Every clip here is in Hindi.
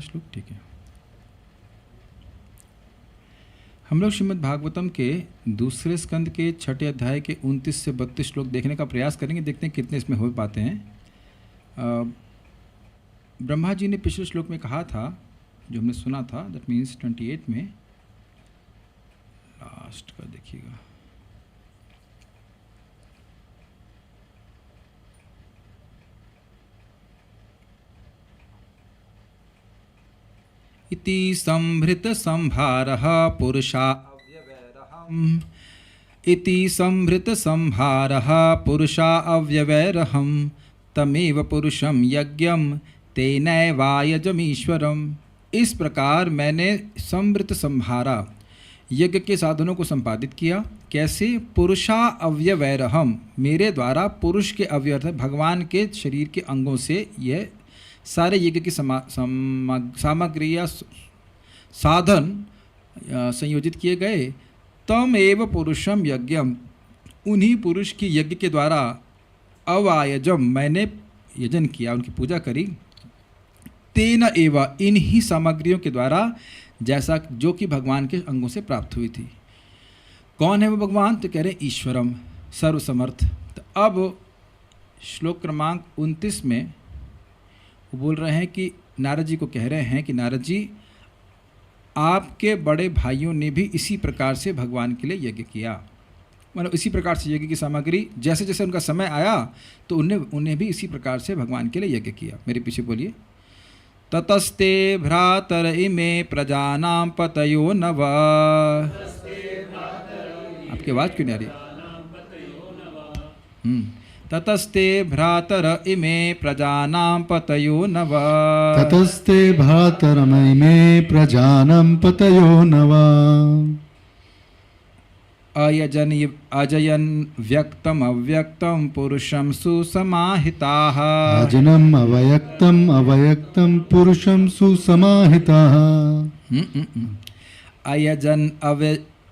श्लोक ठीक है। हम लोग श्रीमद् भागवतम के दूसरे स्कंद के छठे अध्याय के 29 से 32 श्लोक देखने का प्रयास करेंगे, देखते हैं कितने इसमें हो पाते हैं। ब्रह्मा जी ने पिछले श्लोक में कहा था, जो हमने सुना था, दैट मीन्स 28 में, लास्ट का देखिएगा, इति संभृत संभारः पुरुषा अव्यवैरहम्, इति संभृत संभारः पुरुषा अव्यवैरहम्, तमेव पुरुषम यज्ञम तेनैवायजमीश्वरम्। इस प्रकार मैंने संभृत संभारा, यज्ञ के साधनों को संपादित किया। कैसे? पुरुषा अव्यवैरहम्, मेरे द्वारा पुरुष के अव्यय भगवान के शरीर के अंगों से यह सारे यज्ञ की सामग्री या साधन संयोजित किए गए। तम एव पुरुषम यज्ञम, उन्हीं पुरुष की यज्ञ के द्वारा अवायजम, मैंने यजन किया, उनकी पूजा करी। तेन एव, इन्हीं सामग्रियों के द्वारा, जैसा जो कि भगवान के अंगों से प्राप्त हुई थी। कौन है वो भगवान? तो कह रहे ईश्वरम, सर्वसमर्थ। तो अब श्लोक क्रमांक 29 में वो बोल रहे हैं कि नारद जी को कह रहे हैं कि नारद जी, आपके बड़े भाइयों ने भी इसी प्रकार से भगवान के लिए यज्ञ किया, मतलब इसी प्रकार से यज्ञ की सामग्री, जैसे जैसे उनका समय आया तो उन्हें भी इसी प्रकार से भगवान के लिए यज्ञ किया। मेरे पीछे बोलिए। ततस्ते भ्रातर इमे प्रजानां पतयो नव, आपकी आवाज़ क्यों नहीं आ रही? ततस्ते भ्रातर इमे प्रजानां पतयो नव, ततस्ते भ्रातर इमे प्रजानां पतयो नव, अजयन व्यक्तम अव्यक्तम पुरुषम सुसमाहिताः, अजनम अव्यक्तम अव्यक्तम पुरुषम सुसमाहिताः,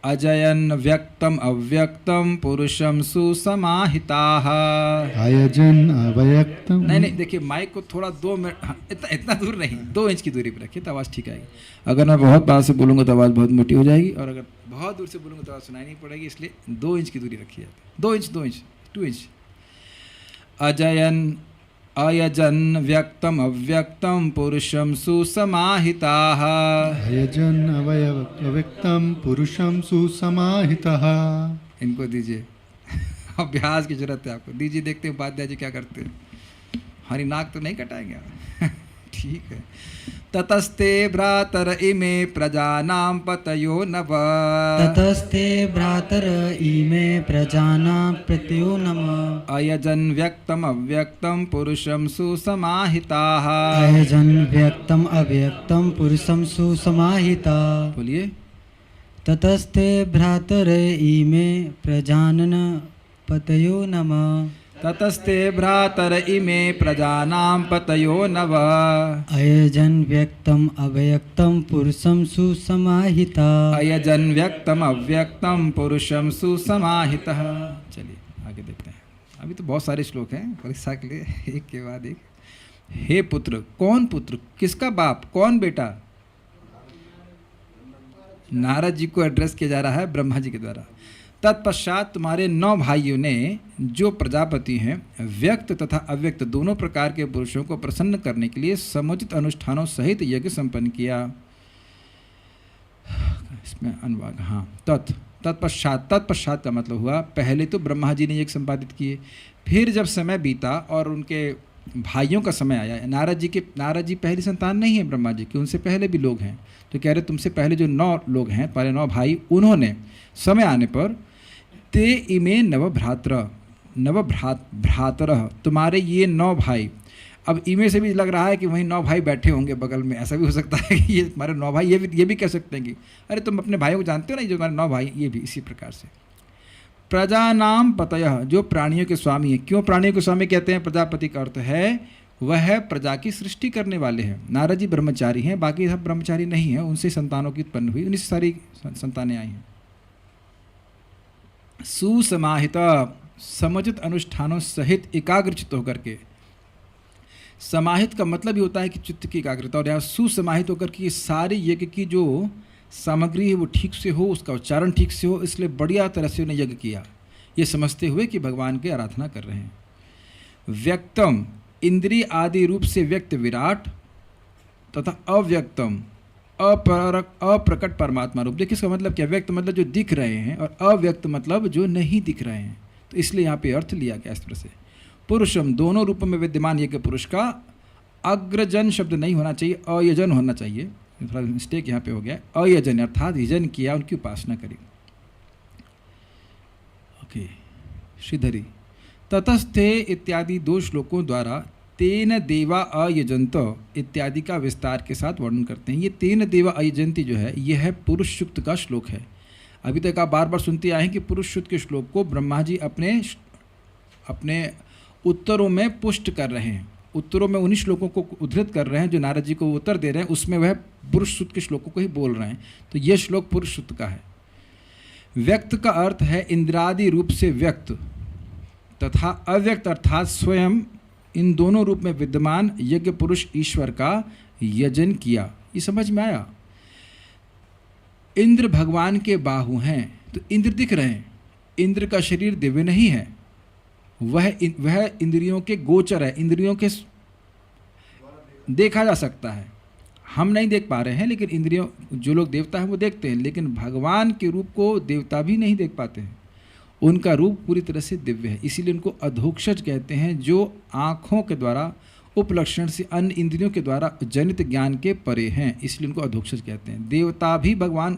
अजयन व्यक्तम अव्यक्तम पुरुषम सुसमाहिताः। अयजन अव्यक्तम, नहीं देखिए, माइक को थोड़ा 2 मिनट, हाँ, इतना दूर नहीं, 2 इंच की दूरी पर रखिए तो आवाज़ ठीक आएगी। अगर मैं बहुत पास से बोलूँगा तो आवाज़ बहुत मोटी हो जाएगी, और अगर बहुत दूर से बोलूँगा तो आवाज़ सुनाई नहीं पड़ेगी, इसलिए 2 इंच की दूरी रखिए। 2 इंच 2 इंच। अयजन व्यक्तम अव्यक्तम पुरुषम सुसमाहिताः, अयजन अव्यक्तम पुरुषम सुसमाहितः। इनको दीजिए, अभ्यास की जरूरत है आपको। दीजिए, देखते हैं उपाध्याय जी क्या करते हैं। हमारी नाक तो नहीं कटाएंगे आप? ठीक है। ततस्ते भ्रातर इमे प्रजानां पतयो नव, ततस्ते भ्रातर इमे प्रजानां पतयो नव, अयजन व्यक्तम अव्यक्तम पुरुषम सुसमाहिताः, अयजन व्यक्तम अव्यक्तम पुरुषम सुसमाहिता। बोलिए। ततस्ते भ्रातर इमे प्रजानां पतयो नव, ततस्ते भ्रातर इमे प्रजानां पतयो नव, अयजन व्यक्तम अव्यक्तम पुरुषम सुसमाहिता, अयजन व्यक्तम अव्यक्तम पुरुषम सुसमाहितः। चलिए आगे देखते हैं। अभी तो बहुत सारे श्लोक हैं परीक्षा के लिए, एक के बाद एक। हे पुत्र, कौन पुत्र? किसका बाप? कौन बेटा? नारद जी को एड्रेस किया जा रहा है ब्रह्मा जी के द्वारा। तत्पश्चात तुम्हारे 9 भाइयों ने, जो प्रजापति हैं, व्यक्त तथा अव्यक्त दोनों प्रकार के पुरुषों को प्रसन्न करने के लिए समुचित अनुष्ठानों सहित यज्ञ संपन्न किया। इसमें अनुवाद, हाँ। तत्पश्चात का मतलब हुआ, पहले तो ब्रह्मा जी ने यज्ञ संपादित किए, फिर जब समय बीता और उनके भाइयों का समय आया। नारद जी पहली संतान नहीं है ब्रह्मा जी की, उनसे पहले भी लोग हैं। तो कह रहे तुमसे पहले जो 9 लोग हैं, पहले 9 भाई, उन्होंने समय आने पर ते इमे भ्रातर, तुम्हारे ये 9 भाई। अब इमे से भी लग रहा है कि वहीं 9 भाई बैठे होंगे बगल में, ऐसा भी हो सकता है कि ये तुम्हारे 9 भाई, ये भी कह सकते हैं कि अरे तुम अपने भाइयों को जानते हो ना, जो तुम्हारे 9 भाई, ये भी इसी प्रकार से। प्रजानाम पतयः, जो प्राणियों के स्वामी है। क्यों प्राणियों के स्वामी कहते हैं? प्रजापति का अर्थ है वह प्रजा की सृष्टि करने वाले हैं। नारद जी ब्रह्मचारी हैं, बाकी सब ब्रह्मचारी नहीं हैं, उनसे संतानों की उत्पन्न हुई, उन्हीं से सारी संतानें आई हैं। सुसमाहित, समुचित अनुष्ठानों सहित एकाग्रचित होकर के, समाहित का मतलब ही होता है कि चित्त की एकाग्रता, और यहाँ सुसमाहित होकर के सारी यज्ञ की जो सामग्री है वो ठीक से हो, उसका उच्चारण ठीक से हो, इसलिए बढ़िया तरह से उन्हें यज्ञ किया, ये समझते हुए कि भगवान की आराधना कर रहे हैं। व्यक्तम इंद्रिय आदि रूप से व्यक्त विराट तथा अव्यक्तम अप्रकट परमात्मा रूप। देखिए इसका मतलब क्या, व्यक्त मतलब जो दिख रहे हैं और अव्यक्त मतलब जो नहीं दिख रहे हैं, तो इसलिए यहाँ पे अर्थ लिया गया इस तरह से। पुरुषम दोनों रूपों में विद्यमान यज्ञ पुरुष का अग्रजन शब्द नहीं होना चाहिए, अयजन होना चाहिए, थोड़ा मिस्टेक यहाँ पे हो गया। अयजन अर्थात यजन किया, उनकी उपासना करी। ओके, श्रीधरी ततस्थे इत्यादि 2 श्लोकों द्वारा तेन देवा अयजंत इत्यादि का विस्तार के साथ वर्णन करते हैं। ये तेन देवा अयजंती जो है यह है पुरुष सूक्त का श्लोक है। अभी तक आप बार बार सुनते आए हैं कि पुरुष सूक्त के श्लोक को ब्रह्मा जी अपने उत्तरों में पुष्ट कर रहे हैं, उत्तरों में उन्हीं श्लोकों को उद्धृत कर रहे हैं जो नारद जी को उत्तर दे रहे हैं, उसमें वह पुरुष सूक्त के श्लोकों को ही बोल रहे हैं। तो यह श्लोक पुरुष सूक्त का है। व्यक्त का अर्थ है इंद्रादि रूप से व्यक्त तथा अव्यक्त अर्थात स्वयं, इन दोनों रूप में विद्यमान यज्ञ पुरुष ईश्वर का यजन किया। ये समझ में आया? इंद्र भगवान के बाहु हैं, तो इंद्र दिख रहे हैं। इंद्र का शरीर दिव्य नहीं है, वह इंद्रियों के गोचर है, इंद्रियों के देखा जा सकता है। हम नहीं देख पा रहे हैं, लेकिन इंद्रियों, जो लोग देवता हैं वो देखते हैं, लेकिन भगवान के रूप को देवता भी नहीं देख पाते हैं। उनका रूप पूरी तरह से दिव्य है, इसीलिए उनको अधोक्षज कहते हैं, जो आँखों के द्वारा उपलक्षण से अन्य इंद्रियों के द्वारा जनित ज्ञान के परे हैं, इसलिए उनको अधोक्षज कहते हैं। देवता भी भगवान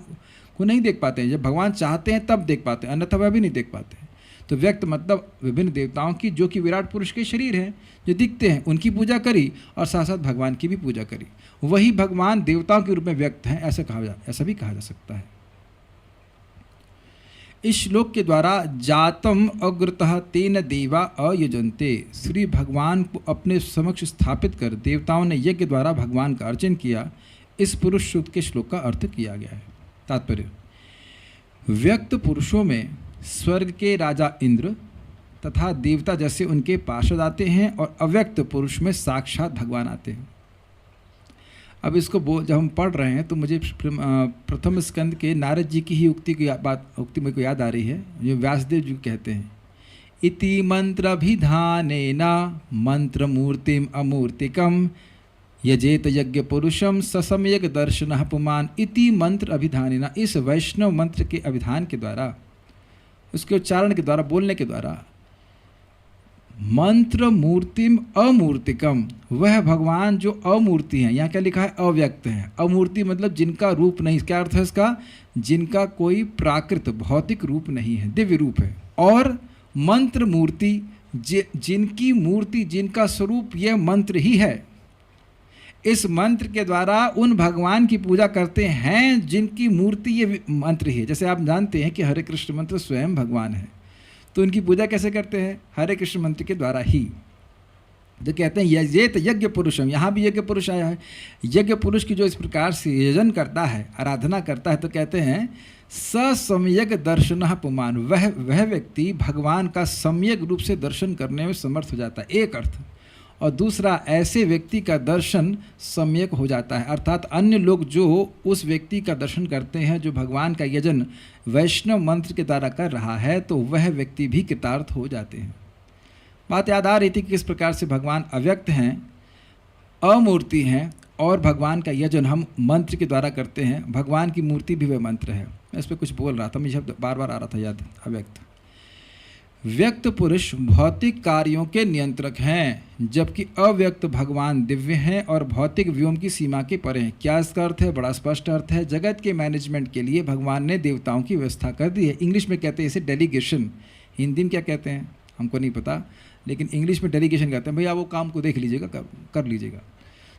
को नहीं देख पाते हैं, जब भगवान चाहते हैं तब देख पाते हैं, अन्यथा वह भी नहीं देख पाते हैं। तो व्यक्त मतलब विभिन्न देवताओं की, जो कि विराट पुरुष के शरीर हैं, जो दिखते हैं, उनकी पूजा करी और साथ साथ भगवान की भी पूजा करी। वही भगवान देवताओं के रूप में व्यक्त हैं, ऐसा भी कहा जा सकता है। इस श्लोक के द्वारा जातम अग्रतः तेन देवा अयजन्ते, श्री भगवान को अपने समक्ष स्थापित कर देवताओं ने यज्ञ द्वारा भगवान का अर्चन किया, इस पुरुष सूक्त के श्लोक का अर्थ किया गया है। तात्पर्य, व्यक्त पुरुषों में स्वर्ग के राजा इंद्र तथा देवता जैसे उनके पार्षद आते हैं, और अव्यक्त पुरुष में साक्षात भगवान आते हैं। अब इसको जब हम पढ़ रहे हैं तो मुझे प्रथम स्कंद के नारद जी की ही उक्ति मेरे को याद आ रही है, जो व्यासदेव जी कहते हैं, इति मंत्राभिधानेन मंत्रमूर्तिम अमूर्तिकम यजेत यज्ञ पुरुषम ससम्यक दर्शनः पुमान। इति मंत्र अभिधानेन, इस वैष्णव मंत्र के अभिधान के द्वारा, उसके उच्चारण के द्वारा, बोलने के द्वारा, मंत्र मूर्तिम अमूर्तिकम, वह भगवान जो अमूर्ति हैं, यहाँ क्या लिखा है, अव्यक्त हैं। अमूर्ति मतलब जिनका रूप नहीं, क्या अर्थ है इसका, जिनका कोई प्राकृत भौतिक रूप नहीं है, दिव्य रूप है। और मंत्र मूर्ति, जिनकी मूर्ति, जिनका स्वरूप यह मंत्र ही है। इस मंत्र के द्वारा उन भगवान की पूजा करते हैं जिनकी मूर्ति ये मंत्र ही है। जैसे आप जानते हैं कि हरे कृष्ण मंत्र स्वयं भगवान है, तो उनकी पूजा कैसे करते हैं, हरे कृष्ण मंत्र के द्वारा ही। जो कहते हैं यजेत यज्ञ पुरुषम, यहाँ भी यज्ञ पुरुष आया है। यज्ञ पुरुष की जो इस प्रकार से यजन करता है, आराधना करता है, तो कहते हैं ससम्यक दर्शनः पुमान, वह व्यक्ति भगवान का सम्यक रूप से दर्शन करने में समर्थ हो जाता है, एक अर्थ। और दूसरा, ऐसे व्यक्ति का दर्शन सम्यक हो जाता है, अर्थात अन्य लोग जो उस व्यक्ति का दर्शन करते हैं जो भगवान का यजन वैष्णव मंत्र के द्वारा कर रहा है, तो वह व्यक्ति भी कृतार्थ हो जाते हैं। बात याद आ रही थी कि किस प्रकार से भगवान अव्यक्त हैं, अमूर्ति हैं, और भगवान का यजन हम मंत्र के द्वारा करते हैं। भगवान की मूर्ति भी वह मंत्र है। मैं इस पर कुछ बोल रहा था, मुझे शब्द बार बार आ रहा था याद, अव्यक्त। व्यक्त पुरुष भौतिक कार्यों के नियंत्रक हैं, जबकि अव्यक्त भगवान दिव्य हैं और भौतिक व्योम की सीमा के परे हैं। क्या इसका अर्थ है? बड़ा स्पष्ट अर्थ है। जगत के मैनेजमेंट के लिए भगवान ने देवताओं की व्यवस्था कर दी है। इंग्लिश में कहते हैं इसे डेलीगेशन, हिंदी में क्या कहते हैं हमको नहीं पता, लेकिन इंग्लिश में डेलीगेशन कहते हैं। भैया वो काम को देख लीजिएगा, कर लीजिएगा।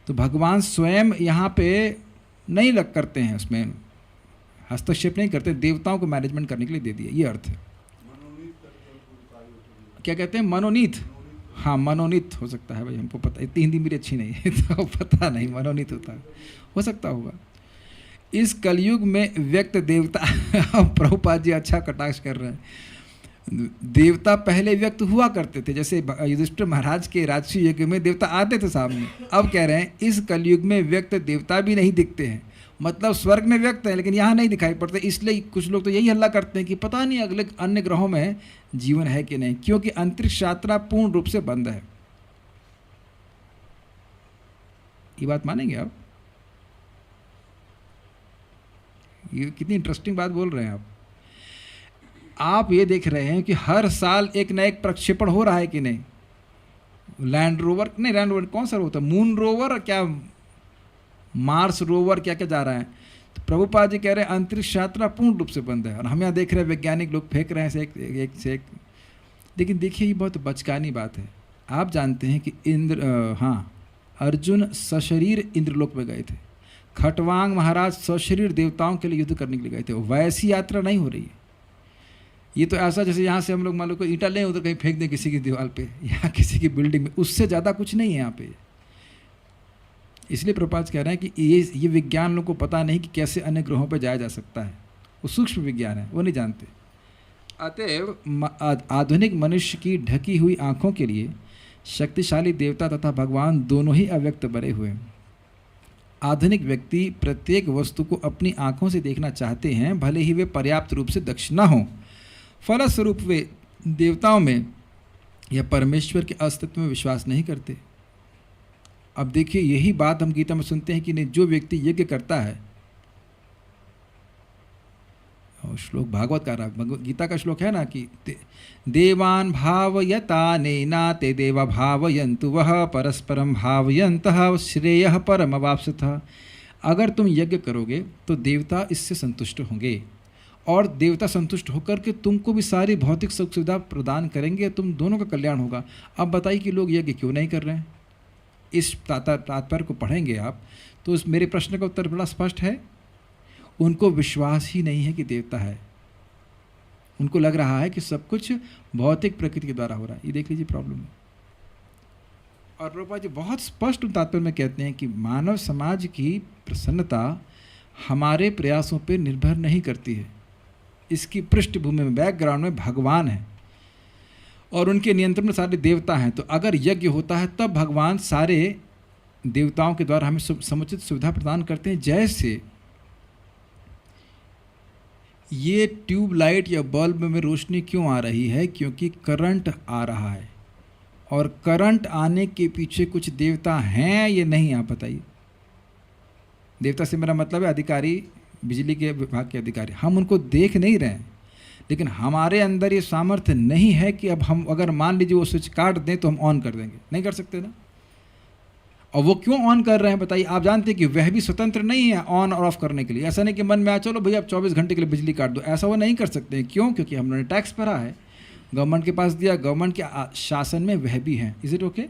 तो भगवान स्वयं यहाँ पे नहीं करते हैं, उसमें हस्तक्षेप नहीं करते, देवताओं को मैनेजमेंट करने के लिए दे दिया, ये अर्थ है। क्या कहते हैं? मनोनीत। हाँ, मनोनीत हो सकता है भाई, हमको पता, इतनी हिंदी मेरी अच्छी नहीं है तो पता नहीं, मनोनीत होता है, हो सकता होगा। इस कलयुग में व्यक्त देवता प्रभुपाद जी अच्छा कटाक्ष कर रहे हैं। देवता पहले व्यक्त हुआ करते थे, जैसे युधिष्ठिर महाराज के राजसी यज्ञ में देवता आते थे सामने। अब कह रहे हैं इस कलयुग में व्यक्त देवता भी नहीं दिखते हैं, मतलब स्वर्ग में व्यक्त है लेकिन यहाँ नहीं दिखाई पड़ते। इसलिए कुछ लोग तो यही हल्ला करते हैं कि पता नहीं अगले अन्य ग्रहों में जीवन है कि नहीं, क्योंकि अंतरिक्ष यात्रा पूर्ण रूप से बंद है। ये बात मानेंगे आप? ये कितनी इंटरेस्टिंग बात बोल रहे हैं आप। आप ये देख रहे हैं कि हर साल एक न एक प्रक्षेपण हो रहा है कि नहीं। लैंड रोवर नहीं, लैंड रोवर कौन सा होता है, मून रोवर और क्या मार्स रोवर क्या क्या जा रहा है। तो प्रभुपाद जी कह रहे हैं अंतरिक्ष यात्रा पूर्ण रूप से बंद है, और हम यहाँ देख रहे हैं वैज्ञानिक लोग फेंक रहे हैं एक से एक। लेकिन देखिए ये बहुत बचकानी बात है। आप जानते हैं कि अर्जुन सशरीर इंद्रलोक में गए थे, खटवांग महाराज सशरीर देवताओं के लिए युद्ध करने के लिए गए थे। वैसी यात्रा नहीं हो रही है। ये तो ऐसा जैसे यहाँ से हम लोग मान लो कोई ईंटा लें उधर कहीं फेंक दें किसी की दीवार पे या किसी की बिल्डिंग में, उससे ज़्यादा कुछ नहीं है यहाँ पे। इसलिए प्रभुपाद कह रहे हैं कि ये विज्ञान लोगों को पता नहीं कि कैसे अन्य ग्रहों पर जाया जा सकता है। वो सूक्ष्म विज्ञान है, वो नहीं जानते। अतएव आधुनिक मनुष्य की ढकी हुई आँखों के लिए शक्तिशाली देवता तथा भगवान दोनों ही अव्यक्त बने हुए हैं। आधुनिक व्यक्ति प्रत्येक वस्तु को अपनी आँखों से देखना चाहते हैं, भले ही वे पर्याप्त रूप से दक्ष न हों। फलस्वरूप वे देवताओं में या परमेश्वर के अस्तित्व में विश्वास नहीं करते। अब देखिए यही बात हम गीता में सुनते हैं कि नहीं, जो व्यक्ति यज्ञ करता है, और श्लोक भागवत का गीता का श्लोक है ना कि देवान भावयतानेना ते देवा भावयन्तु वह परस्परम भावयन्तः श्रेयः परम अवाप्स्यथ। अगर तुम यज्ञ करोगे तो देवता इससे संतुष्ट होंगे, और देवता संतुष्ट होकर के तुमको भी सारी भौतिक सुख सुविधा प्रदान करेंगे, तुम दोनों का कल्याण होगा। अब बताइए कि लोग यज्ञ क्यों नहीं कर रहे हैं। इस तात्पर्य को पढ़ेंगे आप तो उस मेरे प्रश्न का उत्तर बड़ा स्पष्ट है। उनको विश्वास ही नहीं है कि देवता है। उनको लग रहा है कि सब कुछ भौतिक प्रकृति के द्वारा हो रहा है। ये देख लीजिए प्रॉब्लम है। और प्रभुपाद जी बहुत स्पष्ट तात्पर्य में कहते हैं कि मानव समाज की प्रसन्नता हमारे प्रयासों पर निर्भर नहीं करती है। इसकी पृष्ठभूमि में, बैकग्राउंड में भगवान है और उनके नियंत्रण में सारे देवता हैं। तो अगर यज्ञ होता है तब भगवान सारे देवताओं के द्वारा हमें समुचित सुविधा प्रदान करते हैं। जैसे ये ट्यूबलाइट या बल्ब में रोशनी क्यों आ रही है, क्योंकि करंट आ रहा है, और करंट आने के पीछे कुछ देवता हैं ये नहीं, आप बताइए। देवता से मेरा मतलब है अधिकारी, बिजली के विभाग के अधिकारी। हम उनको देख नहीं रहे हैं, लेकिन हमारे अंदर ये सामर्थ्य नहीं है कि अब हम अगर मान लीजिए वो स्विच काट दें तो हम ऑन कर देंगे, नहीं कर सकते ना। और वो क्यों ऑन कर रहे हैं बताइए। आप जानते हैं कि वह भी स्वतंत्र नहीं है ऑन और ऑफ करने के लिए। ऐसा नहीं कि मन में आ चलो भैया अब 24 घंटे के लिए बिजली काट दो, ऐसा वो नहीं कर सकते हैं। क्यों? क्योंकि हमने टैक्स भरा है, गवर्नमेंट के पास दिया, गवर्नमेंट के शासन में वह भी हैं। Is it okay?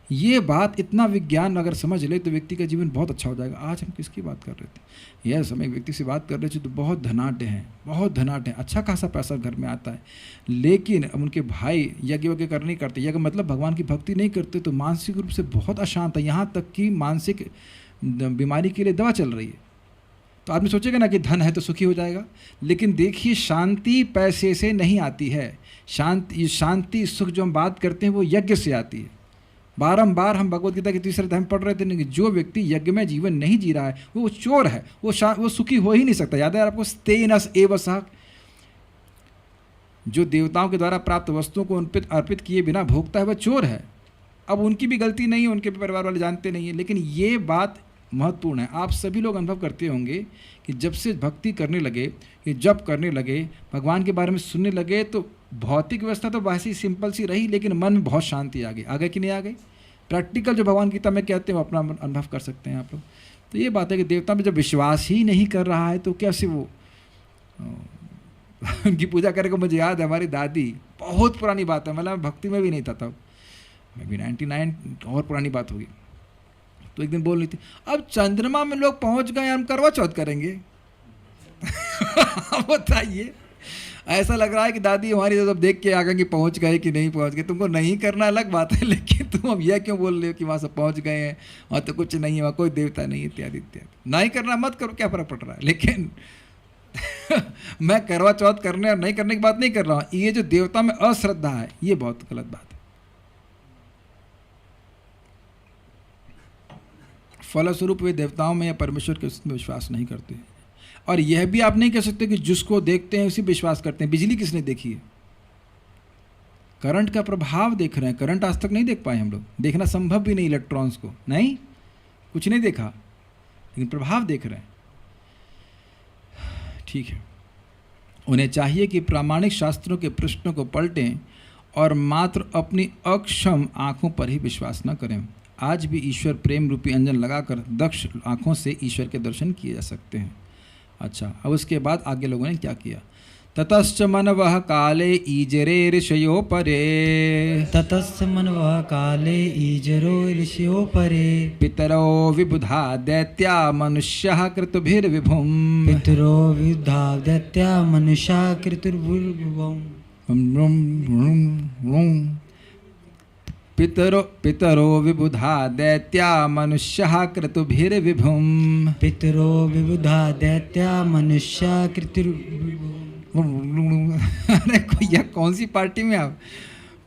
ये बात, इतना विज्ञान अगर समझ ले तो व्यक्ति का जीवन बहुत अच्छा हो जाएगा। आज हम किसकी बात कर रहे थे? यस, हम एक व्यक्ति से बात कर रहे थे तो बहुत धनाढ़ हैं, बहुत धनाढ़ हैं, अच्छा खासा पैसा घर में आता है, लेकिन अब उनके भाई यज्ञ वज्ञ कर नहीं करते, यज्ञ मतलब भगवान की भक्ति नहीं करते, तो मानसिक रूप से बहुत अशांत है। यहाँ तक कि मानसिक बीमारी के लिए दवा चल रही है। तो आदमी सोचेगा ना कि धन है तो सुखी हो जाएगा, लेकिन देखिए शांति पैसे से नहीं आती है। शांति सुख जो हम बात करते हैं वो यज्ञ से आती है। बारंबार हम भगवत गीता के तीसरे अध्याय में पढ़ रहे थे कि जो व्यक्ति यज्ञ में जीवन नहीं जी रहा है वो चोर है, वो सुखी हो ही नहीं सकता। याद है आपको, स्तेनस एव सः, जो देवताओं के द्वारा प्राप्त वस्तुओं को उन पर अर्पित किए बिना भोगता है वह चोर है। अब उनकी भी गलती नहीं है, उनके परिवार वाले जानते नहीं है, लेकिन ये बात महत्वपूर्ण है। आप सभी लोग अनुभव करते होंगे कि जब से भक्ति करने लगे, कि जब करने लगे, भगवान के बारे में सुनने लगे, तो भौतिक व्यवस्था तो वैसी सिंपल सी रही, लेकिन मन में बहुत शांति आ गई। आ गई कि नहीं आ गई? प्रैक्टिकल जो भगवान गीता में कहते हैं वो अपना अनुभव कर सकते हैं आप लोग। तो ये बात है कि देवता में जब विश्वास ही नहीं कर रहा है तो कैसे वो उनकी पूजा करे को। मुझे याद है हमारी दादी, बहुत पुरानी बात है, मतलब भक्ति में भी नहीं था तब, मैं भी 99 और पुरानी बात होगी, तो एक दिन बोल रही थी अब चंद्रमा में लोग पहुंच गए, हम करवा चौथ करेंगे। बताइए, ऐसा लग रहा है कि दादी हमारी जब देख के आ गए कि पहुंच गए कि नहीं पहुंच गए। तुमको नहीं करना अलग बात है, लेकिन तुम अब यह क्यों बोल रहे हो कि वहाँ सब पहुंच गए हैं, वहाँ तो कुछ नहीं है, वहाँ कोई देवता नहीं, इत्यादि इत्यादि। नहीं करना मत करो, क्या फर्क पड़ रहा है। लेकिन मैं करवा चौथ करने और नहीं करने की बात नहीं कर रहा हूँ, ये जो देवता में अश्रद्धा है ये बहुत गलत बात है। फलस्वरूप वे देवताओं में या परमेश्वर के अस्तित्व में विश्वास नहीं करते। और यह भी आप नहीं कह सकते कि जिसको देखते हैं उसी विश्वास करते हैं। बिजली किसने देखी है? करंट का प्रभाव देख रहे हैं। करंट आज तक नहीं देख पाए हम लोग, देखना संभव भी नहीं, इलेक्ट्रॉन्स को नहीं, कुछ नहीं देखा, लेकिन प्रभाव देख रहे हैं। ठीक है, उन्हें चाहिए कि प्रामाणिक शास्त्रों के प्रश्नों को पलटें और मात्र अपनी अक्षम आंखों पर ही विश्वास न करें। आज भी ईश्वर प्रेम रूपी अंजन लगाकर दक्ष आंखों से ईश्वर के दर्शन किए जा सकते हैं। अच्छा, अब उसके बाद आगे लोगों ने क्या किया? ततश्च मनवः काले ईजरे ऋषयो परे, ततस्य मनवः काले ईजरो ऋषयो परे, पितरो विबुधा दैत्या मनुष्यः कृतुभिर्विभुम्, पितरो विद्धा दैत्या मनुष्या कृतुर्भुवम्, पितरो विबुधा दैत्या मनुष्यः कृतुभिर्विभुम्, पितरो विबुधा दैत्या मनुष्या कृतुर्भुवम्। अरे यह कौन सी पार्टी में आप?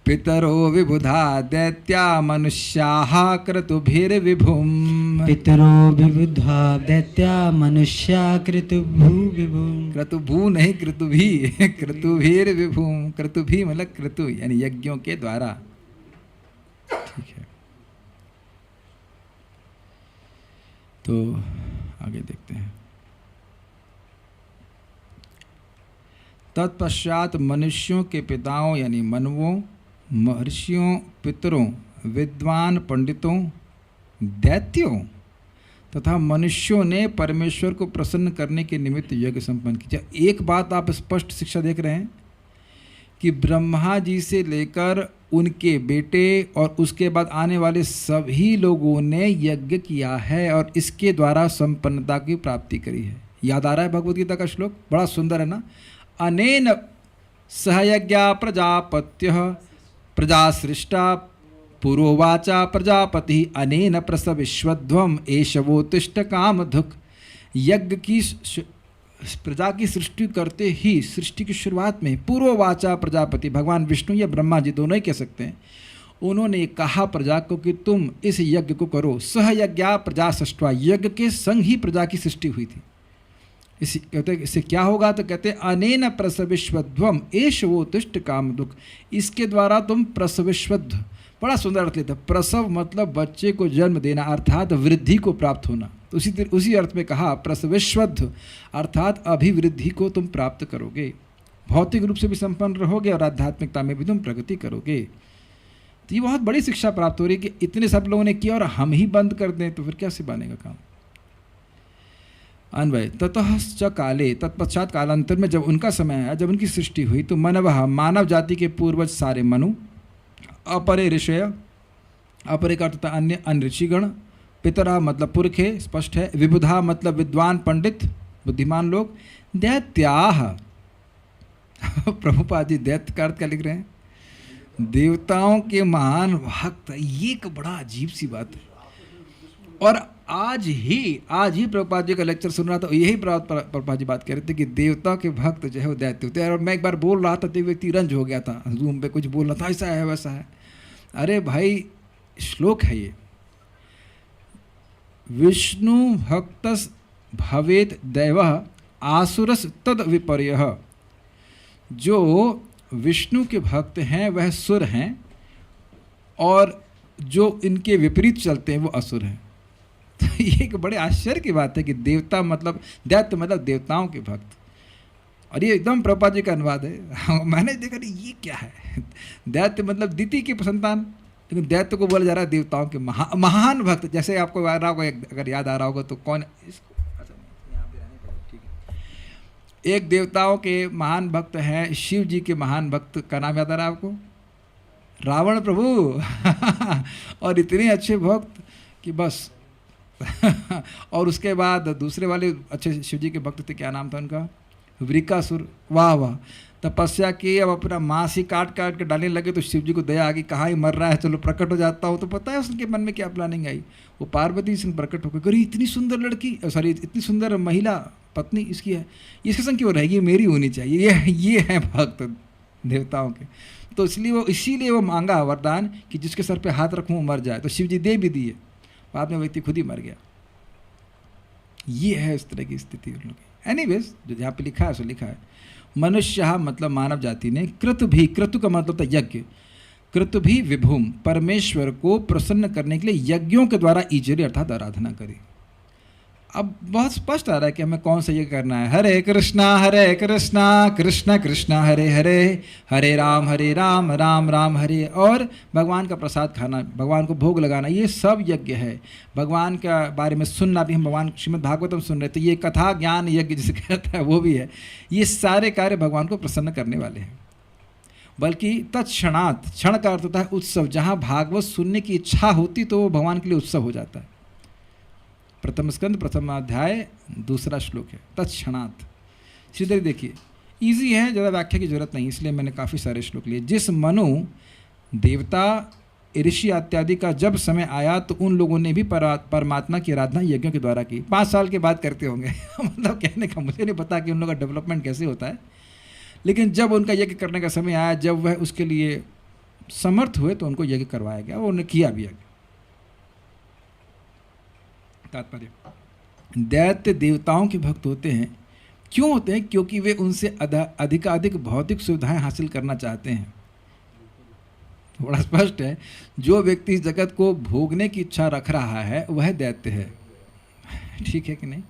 पितरो विबुधा दैत्या मनुष्याः क्रतुभिर्विभुम्, पितरो विबुधा दैत्या मनुष्या कृतुर्भुवम्, क्रतुभू नहीं क्रतुभी, क्रतुभिर्विभुम्। क्रतुभी मतलब क्रतु यानी यज्ञों के द्वारा। ठीक है, तो आगे देखते हैं। तत्पश्चात मनुष्यों के पिताओं यानी मनवों, महर्षियों, पितरों, विद्वान पंडितों, दैत्यों तथा मनुष्यों ने परमेश्वर को प्रसन्न करने के निमित्त यज्ञ संपन्न किया। एक बात आप स्पष्ट शिक्षा देख रहे हैं कि ब्रह्मा जी से लेकर उनके बेटे और उसके बाद आने वाले सभी लोगों ने यज्ञ किया है और इसके द्वारा संपन्नता की प्राप्ति करी है। याद आ रहा है भगवद गीता का श्लोक? बड़ा सुंदर है ना। अनेन सहयज्ञा प्रजापत्यः प्रजा सृष्टा पुरोवाचा प्रजापति अनेन प्रसविश्वध्वम एषवोत्तिष्ठ कामधुक्। यज्ञ की प्रजा की सृष्टि करते ही सृष्टि की शुरुआत में पूर्ववाचा प्रजापति भगवान विष्णु या ब्रह्मा जी दोनों ही कह सकते हैं, उन्होंने कहा प्रजा को कि तुम इस यज्ञ को करो। सहयज्ञा प्रजा सृष्टवा, यज्ञ के संग ही प्रजा की सृष्टि हुई थी। इसी कहते इससे क्या होगा? तो कहते अनेन प्रसविश्वध्वम एषवोत्तिष्ठ कामधुक्, इसके द्वारा तुम प्रसविश्वध्व, बड़ा सुंदर अर्थ लेता। प्रसव मतलब बच्चे को जन्म देना अर्थात वृद्धि को प्राप्त होना। तो उसी अर्थ में कहा प्रसविश्वध्व अर्थात अभिवृद्धि को तुम प्राप्त करोगे, भौतिक रूप से भी संपन्न रहोगे और आध्यात्मिकता में भी तुम प्रगति करोगे। तो ये बहुत बड़ी शिक्षा प्राप्त हो रही है कि इतने सब लोगों ने किया और हम ही बंद कर दें तो फिर कैसे बनेगा काम। अन्वय ततः च काले, तत्पश्चात कालांतर में जब उनका समय आया, जब उनकी सृष्टि हुई, तो मनवः मानव जाति के पूर्वज सारे मनु, अपरे ऋषय, अपरे का अर्थ अन्य ऋषिगण, पितरा मतलब पुरखे स्पष्ट है, विबुधा मतलब विद्वान पंडित बुद्धिमान लोग, दैत्याः प्रभुपाद जी दैत्य का अर्थ क्या लिख रहे हैं? देवताओं के महान भक्त। ये एक बड़ा अजीब सी बात है। और आज ही प्रभुपाद जी का लेक्चर सुन रहा था, यही प्रभुपाद जी बात कह रहे थे कि देवता के भक्त जो है वो दैत्य होते हैं। और मैं एक बार बोल रहा था तो व्यक्ति रंज हो गया था, जूम पे कुछ बोल रहा था, ऐसा है वैसा है। अरे भाई श्लोक है ये, विष्णु भक्तस् भवेत दैवः आसुरस् तद विपर्यः। जो विष्णु के भक्त हैं वह सुर हैं और जो इनके विपरीत चलते हैं वो असुर हैं। तो ये एक बड़े आश्चर्य की बात है कि देवता मतलब दैत्य मतलब देवताओं के भक्त। और ये एकदम प्रभुपाद जी का अनुवाद है। मैंने देखा ये क्या है, दैत्य मतलब दिति की संतान, लेकिन दैत्य को बोला जा रहा है देवताओं के महान भक्त। जैसे आपको आ रहा होगा, अगर याद आ रहा होगा तो कौन इसको, अच्छा यहाँ पे रहने दो, ठीक है। एक देवताओं के महान भक्त हैं, शिव जी के महान भक्त का नाम याद आ रहा है आपको? रावण प्रभु। और इतने अच्छे भक्त कि बस। और उसके बाद दूसरे वाले अच्छे शिव जी के भक्त थे, क्या नाम था उनका? वृकासुर। वाह वाह, तपस्या की, अब अपना मांस ही काट काट के डालने लगे तो शिव जी को दया आ गई, कहाँ ही मर रहा है, चलो प्रकट हो जाता हूँ। तो पता है उसके मन में क्या प्लानिंग आई? वो पार्वती से प्रकट होकर, अरे इतनी सुंदर लड़की, सॉरी इतनी सुंदर महिला पत्नी इसकी है, इसके संग क्यों रहेगी, मेरी होनी चाहिए, ये है भक्त देवताओं के। तो इसीलिए वो मांगा वरदान कि जिसके सर पे हाथ रखूँ वो मर जाए। तो शिव जी दे भी दिए, बाद में व्यक्ति खुद ही मर गया। ये है इस तरह की स्थिति उन लोगों की। एनीवेज, जो जहाँ पे लिखा है सो लिखा है। मनुष्य मतलब मानव जाति ने क्रतु का मतलब था यज्ञ, क्रतु भी विभुम, परमेश्वर को प्रसन्न करने के लिए यज्ञों के द्वारा ईजरी अर्थात आराधना करी। अब बहुत स्पष्ट आ रहा है कि हमें कौन सा यज्ञ करना है। हरे कृष्णा कृष्ण कृष्ण हरे हरे, हरे राम राम राम हरे। और भगवान का प्रसाद खाना, भगवान को भोग लगाना, ये सब यज्ञ है। भगवान के बारे में सुनना भी, हम भगवान श्रीमद् भागवतम सुन रहे, तो ये कथा ज्ञान यज्ञ जिसे कहता है वो भी है। ये सारे कार्य भगवान को प्रसन्न करने वाले हैं। बल्कि तत्क्षणात्, क्षण का अर्थ होता है उत्सव, जहाँ भागवत सुनने की इच्छा होती तो वो भगवान के लिए उत्सव हो जाता है। प्रथम स्कंद प्रथम अध्याय 2 श्लोक है, तत्क्षणात्। सीधे देखिए, इजी है, ज़्यादा व्याख्या की जरूरत नहीं, इसलिए मैंने काफ़ी सारे श्लोक लिए। जिस मनु देवता ऋषि इत्यादि का जब समय आया तो उन लोगों ने भी परमात्मा की आराधना यज्ञों के द्वारा की। 5 साल के बाद करते होंगे मतलब कहने का मुझे नहीं पता कि उन लोगों का डेवलपमेंट कैसे होता है, लेकिन जब उनका यज्ञ करने का समय आया, जब वह उसके लिए समर्थ हुए तो उनको यज्ञ करवाया गया और उन्होंने किया भी यज्ञ। तात्पर्य, दैत्य देवताओं के भक्त होते हैं। क्यों होते हैं? क्योंकि वे उनसे अधिकाधिक भौतिक सुविधाएं हासिल करना चाहते हैं। थोड़ा स्पष्ट है, जो व्यक्ति इस जगत को भोगने की इच्छा रख रहा है वह दैत्य है। ठीक है कि नहीं?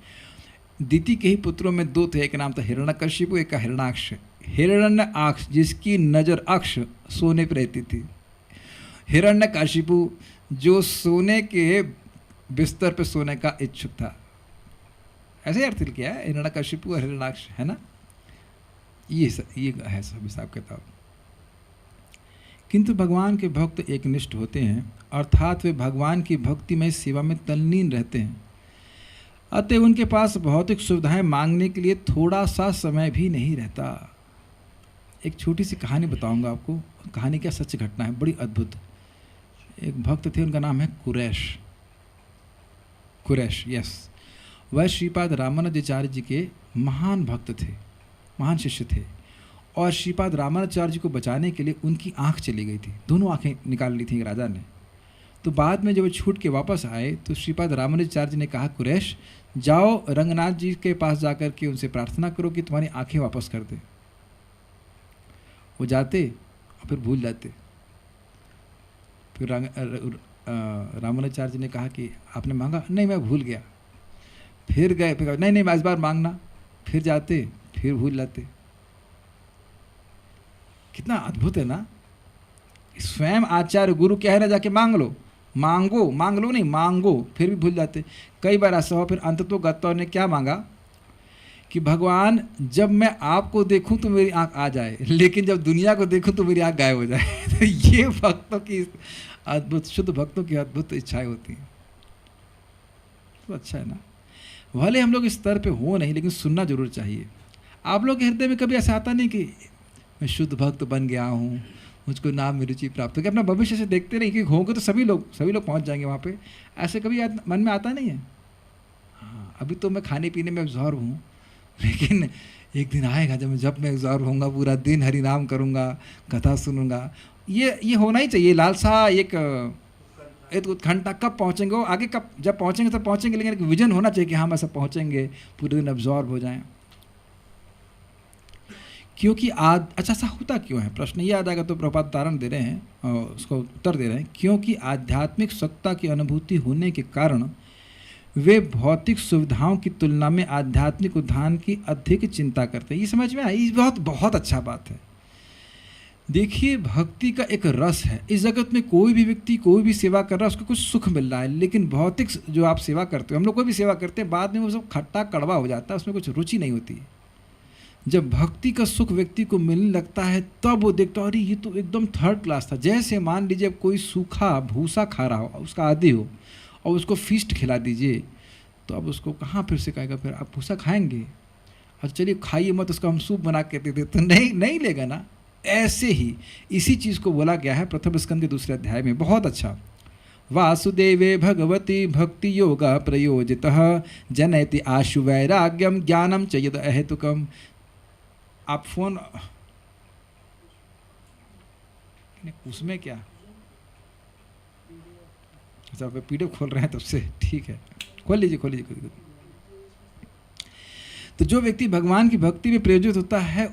दिति के ही पुत्रों में 2 थे, एक नाम था हिरण्यकशिपु, एक का हिरण्याक्ष। हिरण्याक्ष जिसकी नज़र अक्ष सोने पर रहती थी, हिरण्यकशिपु जो सोने के बिस्तर पे सोने का इच्छुक था। ऐसे अर्थ किया है हिरण्यकशिपु और हिरण्याक्ष, है ना? ये है सब हिसाब किताब। किंतु भगवान के भक्त एकनिष्ठ होते हैं, अर्थात वे भगवान की भक्तिमय सेवा में तल्लीन रहते हैं। अतः उनके पास भौतिक सुविधाएं मांगने के लिए थोड़ा सा समय भी नहीं रहता। एक छोटी सी कहानी बताऊंगा आपको। कहानी क्या, सच घटना है, बड़ी अद्भुत। एक भक्त थे, उनका नाम है कुरैश, यस। वह श्रीपाद रामानुजाचार्य जी के महान भक्त थे, महान शिष्य थे। और श्रीपाद रामानुजाचार्य जी को बचाने के लिए उनकी आंख चली गई थी, दोनों आंखें निकाल ली थी राजा ने। तो बाद में जब वो छूट के वापस आए तो श्रीपाद रामानुजाचार्य जी ने कहा, कुरैश जाओ रंगनाथ जी के पास जाकर के उनसे प्रार्थना करो कि तुम्हारी आंखें वापस कर दे। वो जाते और फिर भूल जाते। फिर रामानुजाचार्य जी ने कहा कि आपने मांगा? नहीं, मैं भूल गया। फिर गए, फिर नहीं मैं इस बार मांगना। फिर जाते, फिर भूल जाते। कितना अद्भुत है ना। स्वयं आचार्य गुरु कह रहे जाके मांग लो नहीं, मांगो, फिर भी भूल जाते। कई बार ऐसा हुआ। फिर अंततोगत्वा ने क्या मांगा कि भगवान जब मैं आपको देखूं तो मेरी आंख आ जाए, लेकिन जब दुनिया को देखूं तो मेरी आंख गायब हो जाए। तो ये भक्तों की अद्भुत, शुद्ध भक्तों की अद्भुत इच्छाएं होती हैं। तो अच्छा है ना। भले हम लोग इस स्तर पे हो नहीं, लेकिन सुनना जरूर चाहिए। आप लोग के हृदय में कभी ऐसा आता नहीं कि मैं शुद्ध भक्त बन गया हूँ, मुझको नाम में रुचि प्राप्त हो गया? अपना भविष्य से देखते नहीं कि होंगे तो सभी लोग पहुँच जाएंगे वहाँ पे। ऐसे कभी मन में आता नहीं है? हाँ, अभी तो मैं खाने पीने में एब्जॉर्व हूँ, लेकिन एक दिन आएगा जब मैं एब्जॉर्व होऊंगा, पूरा दिन हरि नाम करूँगा, कथा सुनूंगा। ये होना ही चाहिए, लालसा, एक उत्कंठा। कब पहुँचेंगे वो आगे, कब जब पहुँचेंगे तब पहुँचेंगे, लेकिन एक विजन होना चाहिए कि हम ऐसा पहुँचेंगे, पूरे दिन एब्जॉर्व हो जाएं। क्योंकि अच्छा सा होता क्यों है? प्रश्न ये याद आएगा तो प्रभुपाद उदाहरण दे रहे हैं और उसको उत्तर दे रहे हैं। क्योंकि आध्यात्मिक सत्ता की अनुभूति होने के कारण वे भौतिक सुविधाओं की तुलना में आध्यात्मिक उद्धान की अधिक चिंता करते हैं। ये समझ में आई? बहुत अच्छा बात है। देखिए, भक्ति का एक रस है। इस जगत में कोई भी व्यक्ति कोई भी सेवा कर रहा है, उसको कुछ सुख मिल रहा है, लेकिन भौतिक जो आप सेवा करते हो, हम लोग कोई भी सेवा करते हैं, बाद में वो सब खट्टा कड़वा हो जाता है, उसमें कुछ रुचि नहीं होती है। जब भक्ति का सुख व्यक्ति को मिलने लगता है तब वो देखता है अरे ये तो एकदम थर्ड क्लास था। जैसे मान लीजिए अब कोई सूखा भूसा खा रहा हो, उसका आदी हो, और उसको फीस्ट खिला दीजिए, तो अब उसको कहाँ फिर से कहेगा फिर आप भूसा खाएंगे? और चलिए खाइए मत, उसका हम सूप बना के देते तो नहीं लेगा ना। ऐसे ही इसी चीज़ को बोला गया है प्रथम स्कंद के 2 अध्याय में, बहुत अच्छा। वासुदेवे भगवती भक्ति योगा प्रयोजितः जनयति आशु वैराग्यम ज्ञानम च यद अहेतुकम। आप फोन उसमें क्या, अच्छा आप पीडीएफ खोल रहे हैं तब से, ठीक है खोल लीजिए खोल लीजिए। तो जो व्यक्ति भगवान की भक्ति में प्रयोजित होता है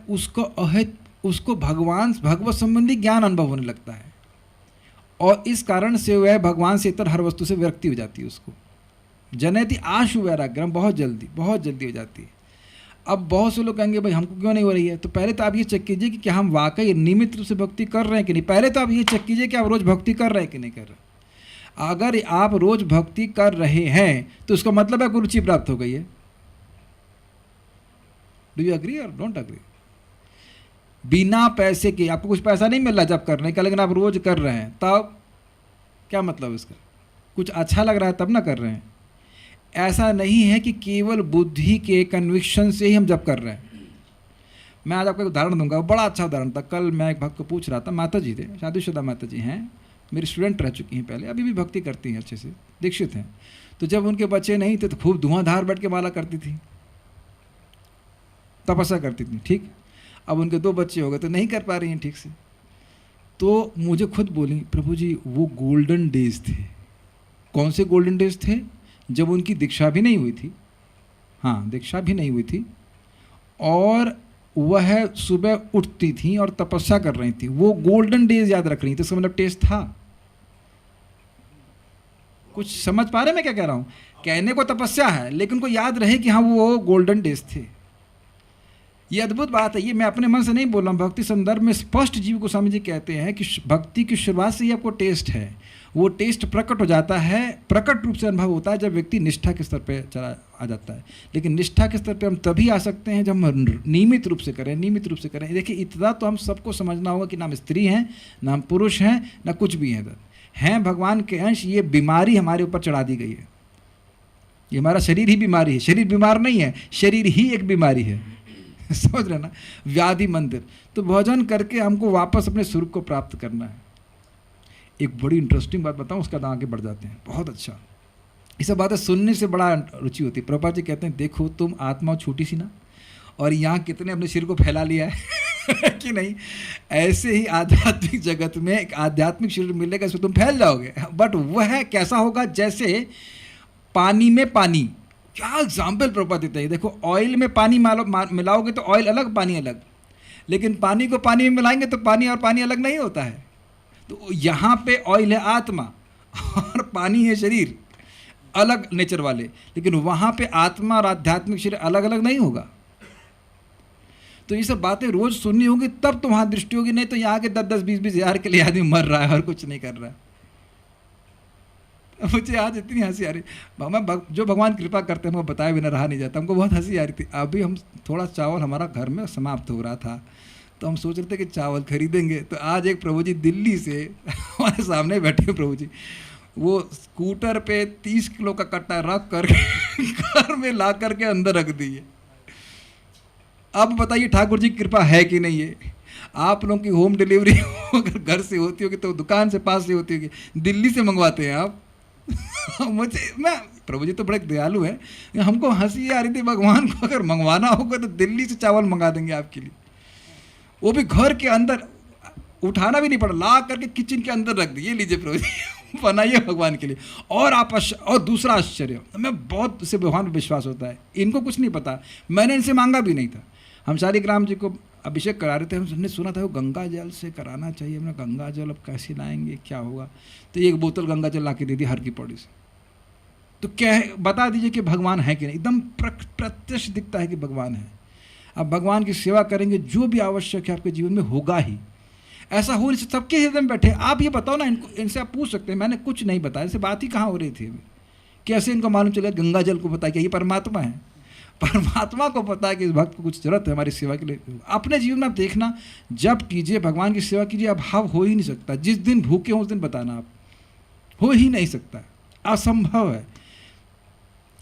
उसको भगवत संबंधी ज्ञान अनुभव होने लगता है, और इस कारण से वह भगवान से इतर हर वस्तु से विरक्ति हो जाती है उसको। जनयति आशु वैराग्यम, बहुत जल्दी हो जाती है। अब बहुत से लोग कहेंगे भाई हमको क्यों नहीं हो रही है, तो पहले तो आप ये चेक कीजिए कि क्या हम वाकई नियमित रूप से भक्ति कर रहे हैं कि नहीं। पहले तो आप ये चेक कीजिए कि आप रोज़ भक्ति कर रहे हैं कि नहीं कर रहे। अगर आप रोज़ भक्ति कर रहे हैं तो उसका मतलब है आपको रुचि प्राप्त हो गई है। डू यू अग्री और डोंट अग्री? बिना पैसे के, आपको कुछ पैसा नहीं मिल रहा जब करने का, लेकिन आप रोज कर रहे हैं, तब क्या मतलब इसका? कुछ अच्छा लग रहा है तब ना कर रहे हैं। ऐसा नहीं है कि केवल बुद्धि के कन्विक्शन से ही हम जब कर रहे हैं। मैं आज आपको एक उदाहरण दूंगा, बड़ा अच्छा उदाहरण था। कल मैं एक भक्त को पूछ रहा था, माता जी थे, शादीशुदा माता जी हैं, मेरी स्टूडेंट रह चुकी हैं पहले, अभी भी भक्ति करती हैं, अच्छे से दीक्षित हैं। तो जब उनके बच्चे नहीं थे तो खूब धुआंधार बैठ के माला करती थी, तपस्या करती थी, ठीक। अब उनके 2 बच्चे हो गए तो नहीं कर पा रही हैं ठीक से। तो मुझे खुद बोली, प्रभु जी वो गोल्डन डेज थे। कौन से गोल्डन डेज थे? जब उनकी दीक्षा भी नहीं हुई थी, हाँ दीक्षा भी नहीं हुई थी, और वह सुबह उठती थी और तपस्या कर रही थी। वो गोल्डन डेज याद रख रही थी, इसका मतलब टेस्ट था। कुछ समझ पा रहे मैं क्या कह रहा हूँ? कहने को तपस्या है, लेकिन को याद रहे कि हाँ वो गोल्डन डेज थे। ये अद्भुत बात है, ये मैं अपने मन से नहीं बोल रहा हूँ। भक्ति संदर्भ में स्पष्ट जीव गोस्वामी जी कहते हैं कि भक्ति की शुरुआत से ही आपको टेस्ट है। वो टेस्ट प्रकट हो जाता है, प्रकट रूप से अनुभव होता है जब व्यक्ति निष्ठा के स्तर पे चला आ जाता है। लेकिन निष्ठा के स्तर पे हम तभी आ सकते हैं जब हम नियमित रूप से करें, नियमित रूप से करें। देखिए इतना तो हम सबको समझना होगा कि ना हम स्त्री हैं, ना हम पुरुष हैं, ना कुछ भी हैं भगवान के अंश। ये बीमारी हमारे ऊपर चढ़ा दी गई है, ये हमारा शरीर ही बीमारी है। शरीर बीमार नहीं है, शरीर ही एक बीमारी है, समझ रहे ना, व्याधि मंदिर। तो भोजन करके हमको वापस अपने स्वरूप को प्राप्त करना है। एक बड़ी इंटरेस्टिंग बात बताऊं, उसका आगे बढ़ जाते हैं। बहुत अच्छा, ये सब बातें सुनने से बड़ा रुचि होती है। प्रभुपाद जी कहते हैं देखो तुम आत्मा छोटी सी ना, और यहाँ कितने अपने शरीर को फैला लिया है कि नहीं। ऐसे ही आध्यात्मिक जगत में एक आध्यात्मिक शरीर मिलेगा, इसमें तुम फैल जाओगे। बट वह कैसा होगा? जैसे पानी में पानी। क्या एग्जाम्पल प्रभुपाद देते हैं। देखो ऑयल में पानी मिलाओगे तो ऑयल अलग, पानी अलग, लेकिन पानी को पानी में मिलाएंगे तो पानी और पानी अलग नहीं होता है। तो यहाँ पे ऑयल है आत्मा और पानी है शरीर, अलग नेचर वाले, लेकिन वहाँ पे आत्मा और आध्यात्मिक शरीर अलग अलग नहीं होगा। तो ये सब बातें रोज सुननी होगी, तब तो वहाँ दृष्टि होगी। नहीं तो यहाँ के 10-20 हज़ार के लिए आदमी मर रहा है और कुछ नहीं कर रहा है। मुझे आज इतनी हंसी आ रही, जो भगवान कृपा करते हैं हमको बताए बिना रहा नहीं जाता। हमको बहुत हंसी आ रही थी। अभी हम थोड़ा चावल हमारा घर में समाप्त हो रहा था, तो हम सोच रहे थे कि चावल खरीदेंगे। तो आज एक प्रभु जी दिल्ली से हमारे सामने बैठे हैं प्रभु जी, वो स्कूटर पे 30 किलो का कट्टा रख कर घर में ला करके अंदर रख दिए। अब बताइए ठाकुर जी की कृपा है कि नहीं है? आप लोगों की होम डिलीवरी अगर घर से होती होगी तो दुकान से पास से होती होगी, दिल्ली से मंगवाते हैं आप। मैं प्रभु जी तो बड़े दयालु है, हमको हंसी आ रही थी। भगवान को अगर मंगवाना होगा तो दिल्ली से चावल मंगा देंगे आपके लिए, वो भी घर के अंदर, उठाना भी नहीं पड़ा, ला करके किचन के अंदर रख दिए। लीजिए प्रभु जी बनाइए भगवान के लिए। और दूसरा आश्चर्य, हमें बहुत से भगवान पर विश्वास होता है, इनको कुछ नहीं पता, मैंने इनसे मांगा भी नहीं था। हम शालिग्राम जी को अभिषेक करा रहे थे, हमने सुना था वो गंगा जल से कराना चाहिए। हमने गंगा जल अब कैसे लाएंगे, क्या होगा? तो एक बोतल गंगा जल ला के दे दी हर की पौड़ी से। तो क्या है, बता दीजिए कि भगवान है कि नहीं? एकदम प्रत्यक्ष दिखता है कि भगवान है। अब भगवान की सेवा करेंगे, जो भी आवश्यक है आपके जीवन में होगा ही। ऐसा हो नहीं, सबके हृदय में बैठे। आप ये बताओ ना, इनसे आप पूछ सकते हैं, मैंने कुछ नहीं बताया, इससे बात ही कहाँ हो रही थी। कैसे इनको मालूम चलेगा गंगा जल को पता है कि ये परमात्मा है? परमात्मा को पता है कि इस भक्त को कुछ जरूरत है हमारी सेवा के लिए। अपने जीवन में आप देखना, जब कीजिए भगवान की सेवा कीजिए, अभाव हो ही नहीं सकता। जिस दिन भूखे हो उस दिन बताना, आप हो ही नहीं सकता, असंभव है।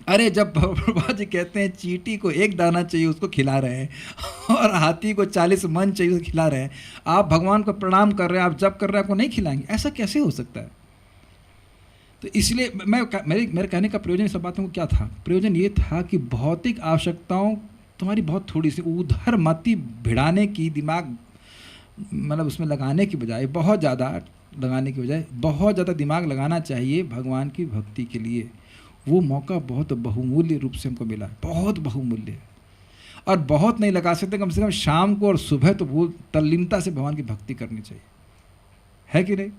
अरे जब प्रभुपाद जी कहते हैं चींटी को 1 दाना चाहिए उसको खिला रहे हैं, और हाथी को 40 मन चाहिए उसको खिला रहे हैं, आप भगवान को प्रणाम कर रहे हैं, आप जब कर रहे हैं, आपको नहीं खिलाएंगे? ऐसा कैसे हो सकता है? तो इसलिए मेरे कहने का प्रयोजन सब बातों को क्या था? प्रयोजन ये था कि भौतिक आवश्यकताओं तुम्हारी बहुत थोड़ी सी, उधर मति भिड़ाने की, दिमाग मतलब उसमें लगाने की बजाय, बहुत ज़्यादा लगाने की बजाय बहुत ज़्यादा दिमाग लगाना चाहिए भगवान की भक्ति के लिए। वो मौका बहुत बहुमूल्य रूप से हमको मिला है, बहुत बहुमूल्य है। और बहुत नहीं लगा सकते, कम से कम शाम को और सुबह तो वो तल्लीनता से भगवान की भक्ति करनी चाहिए, है कि नहीं?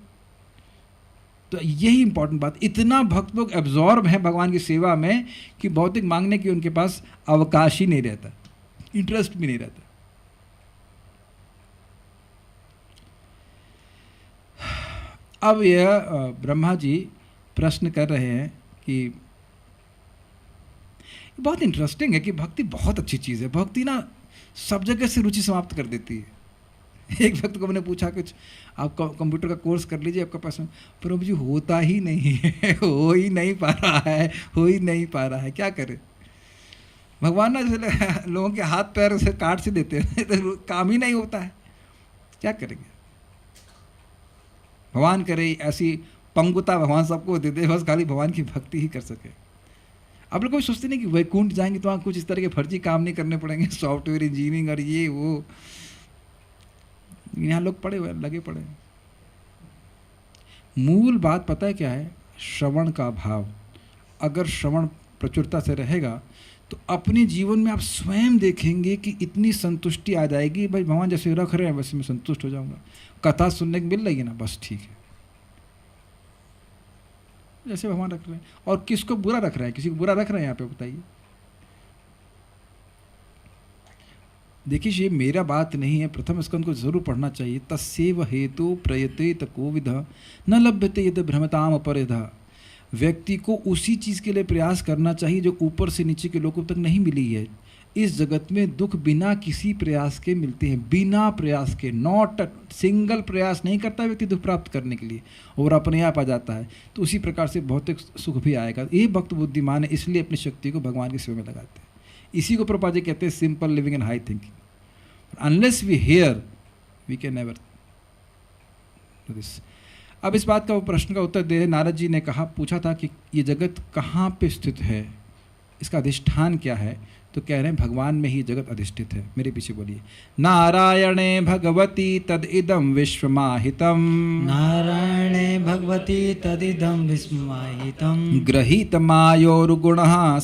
तो यही इंपॉर्टेंट बात। इतना भक्त लोग एब्जॉर्ब हैं भगवान की सेवा में कि भौतिक मांगने की उनके पास अवकाश ही नहीं रहता, इंटरेस्ट भी नहीं रहता। अब यह ब्रह्मा जी प्रश्न कर रहे हैं कि बहुत इंटरेस्टिंग है कि भक्ति बहुत अच्छी चीज़ है। भक्ति ना सब जगह से रुचि समाप्त कर देती है। एक वक्त को मैंने पूछा कुछ आप कंप्यूटर का कोर्स कर लीजिए, आपका प्रश्न, प्रभु जी होता ही नहीं है, हो ही नहीं पा रहा है, हो ही नहीं पा रहा है, क्या करें? भगवान ना जैसे लोगों के हाथ पैर से काट से देते हैं तो काम ही नहीं होता है, क्या करेंगे? भगवान करे ऐसी पंगुता भगवान सबको दे दे, बस खाली भगवान की भक्ति ही कर सके। आप लोग कोई सोचते नहीं कि वैकुंठ जाएंगे तो वहाँ कुछ इस तरह के फर्जी काम नहीं करने पड़ेंगे, सॉफ्टवेयर इंजीनियरिंग और ये वो। यहाँ लोग पड़े हुए लगे पड़े। मूल बात पता है क्या है? श्रवण का भाव। अगर श्रवण प्रचुरता से रहेगा तो अपने जीवन में आप स्वयं देखेंगे कि इतनी संतुष्टि आ जाएगी, भाई भगवान जैसे रख रहे हैं वैसे मैं संतुष्ट हो जाऊंगा। कथा सुनने को मिल रही है ना, बस ठीक है, जैसे भगवान रख रहे हैं। और किसको बुरा रख रहे हैं? किसी को बुरा रख रहे हैं यहाँ पे? बताइए। देखिए ये मेरा बात नहीं है, प्रथम स्कंद को जरूर पढ़ना चाहिए। तस्यैव हेतु प्रयतेत कोविद न लभ्यते यद भ्रमताम अपरिधा। व्यक्ति को उसी चीज़ के लिए प्रयास करना चाहिए जो ऊपर से नीचे के लोगों तक नहीं मिली है। इस जगत में दुख बिना किसी प्रयास के मिलते हैं, बिना प्रयास के, नॉट सिंगल प्रयास नहीं करता व्यक्ति दुख प्राप्त करने के लिए और अपने आप आ जाता है। तो उसी प्रकार से भौतिक सुख भी आएगा। ये भक्त बुद्धिमान है, इसलिए अपनी शक्ति को भगवान की सेवा में लगाते हैं। इसी को प्रभुपाद जी कहते हैं simple living and high thinking. Unless we hear we can never do this. अब इस बात का वो प्रश्न का उत्तर दे रहे नारद जी ने कहा, पूछा था कि ये जगत कहाँ पे स्थित है, इसका अधिष्ठान क्या है? तो कह रहे हैं भगवान में ही जगत अधिष्ठित है। मेरे पीछे बोलिए। नारायणे भगवती तद इदम विश्वमाहितम। नारायणे भगवती तदिदं विस्मयितं। गृहीत मायोर्गुणः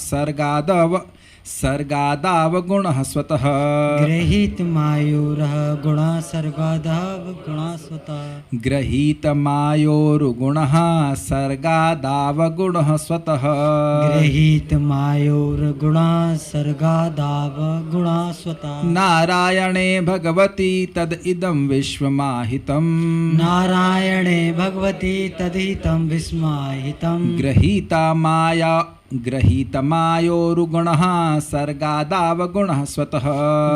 सर्गादावगुणः स्वतः। गृहीत मायूरः गुणः सर्गादावगुणः स्वतः। गृहीत मायोर्गुणः सर्गादावगुणः स्वतः। गृहीत मायूरगुणः सर्गादावगुणः स्वतः। नारायणे भगवती तद इदं विश्वमाहितम्। नारायणे भगवती तदिदं विस्मयितं। गृहीत मायोरुगुणः सर्गादावगुणः स्वतः।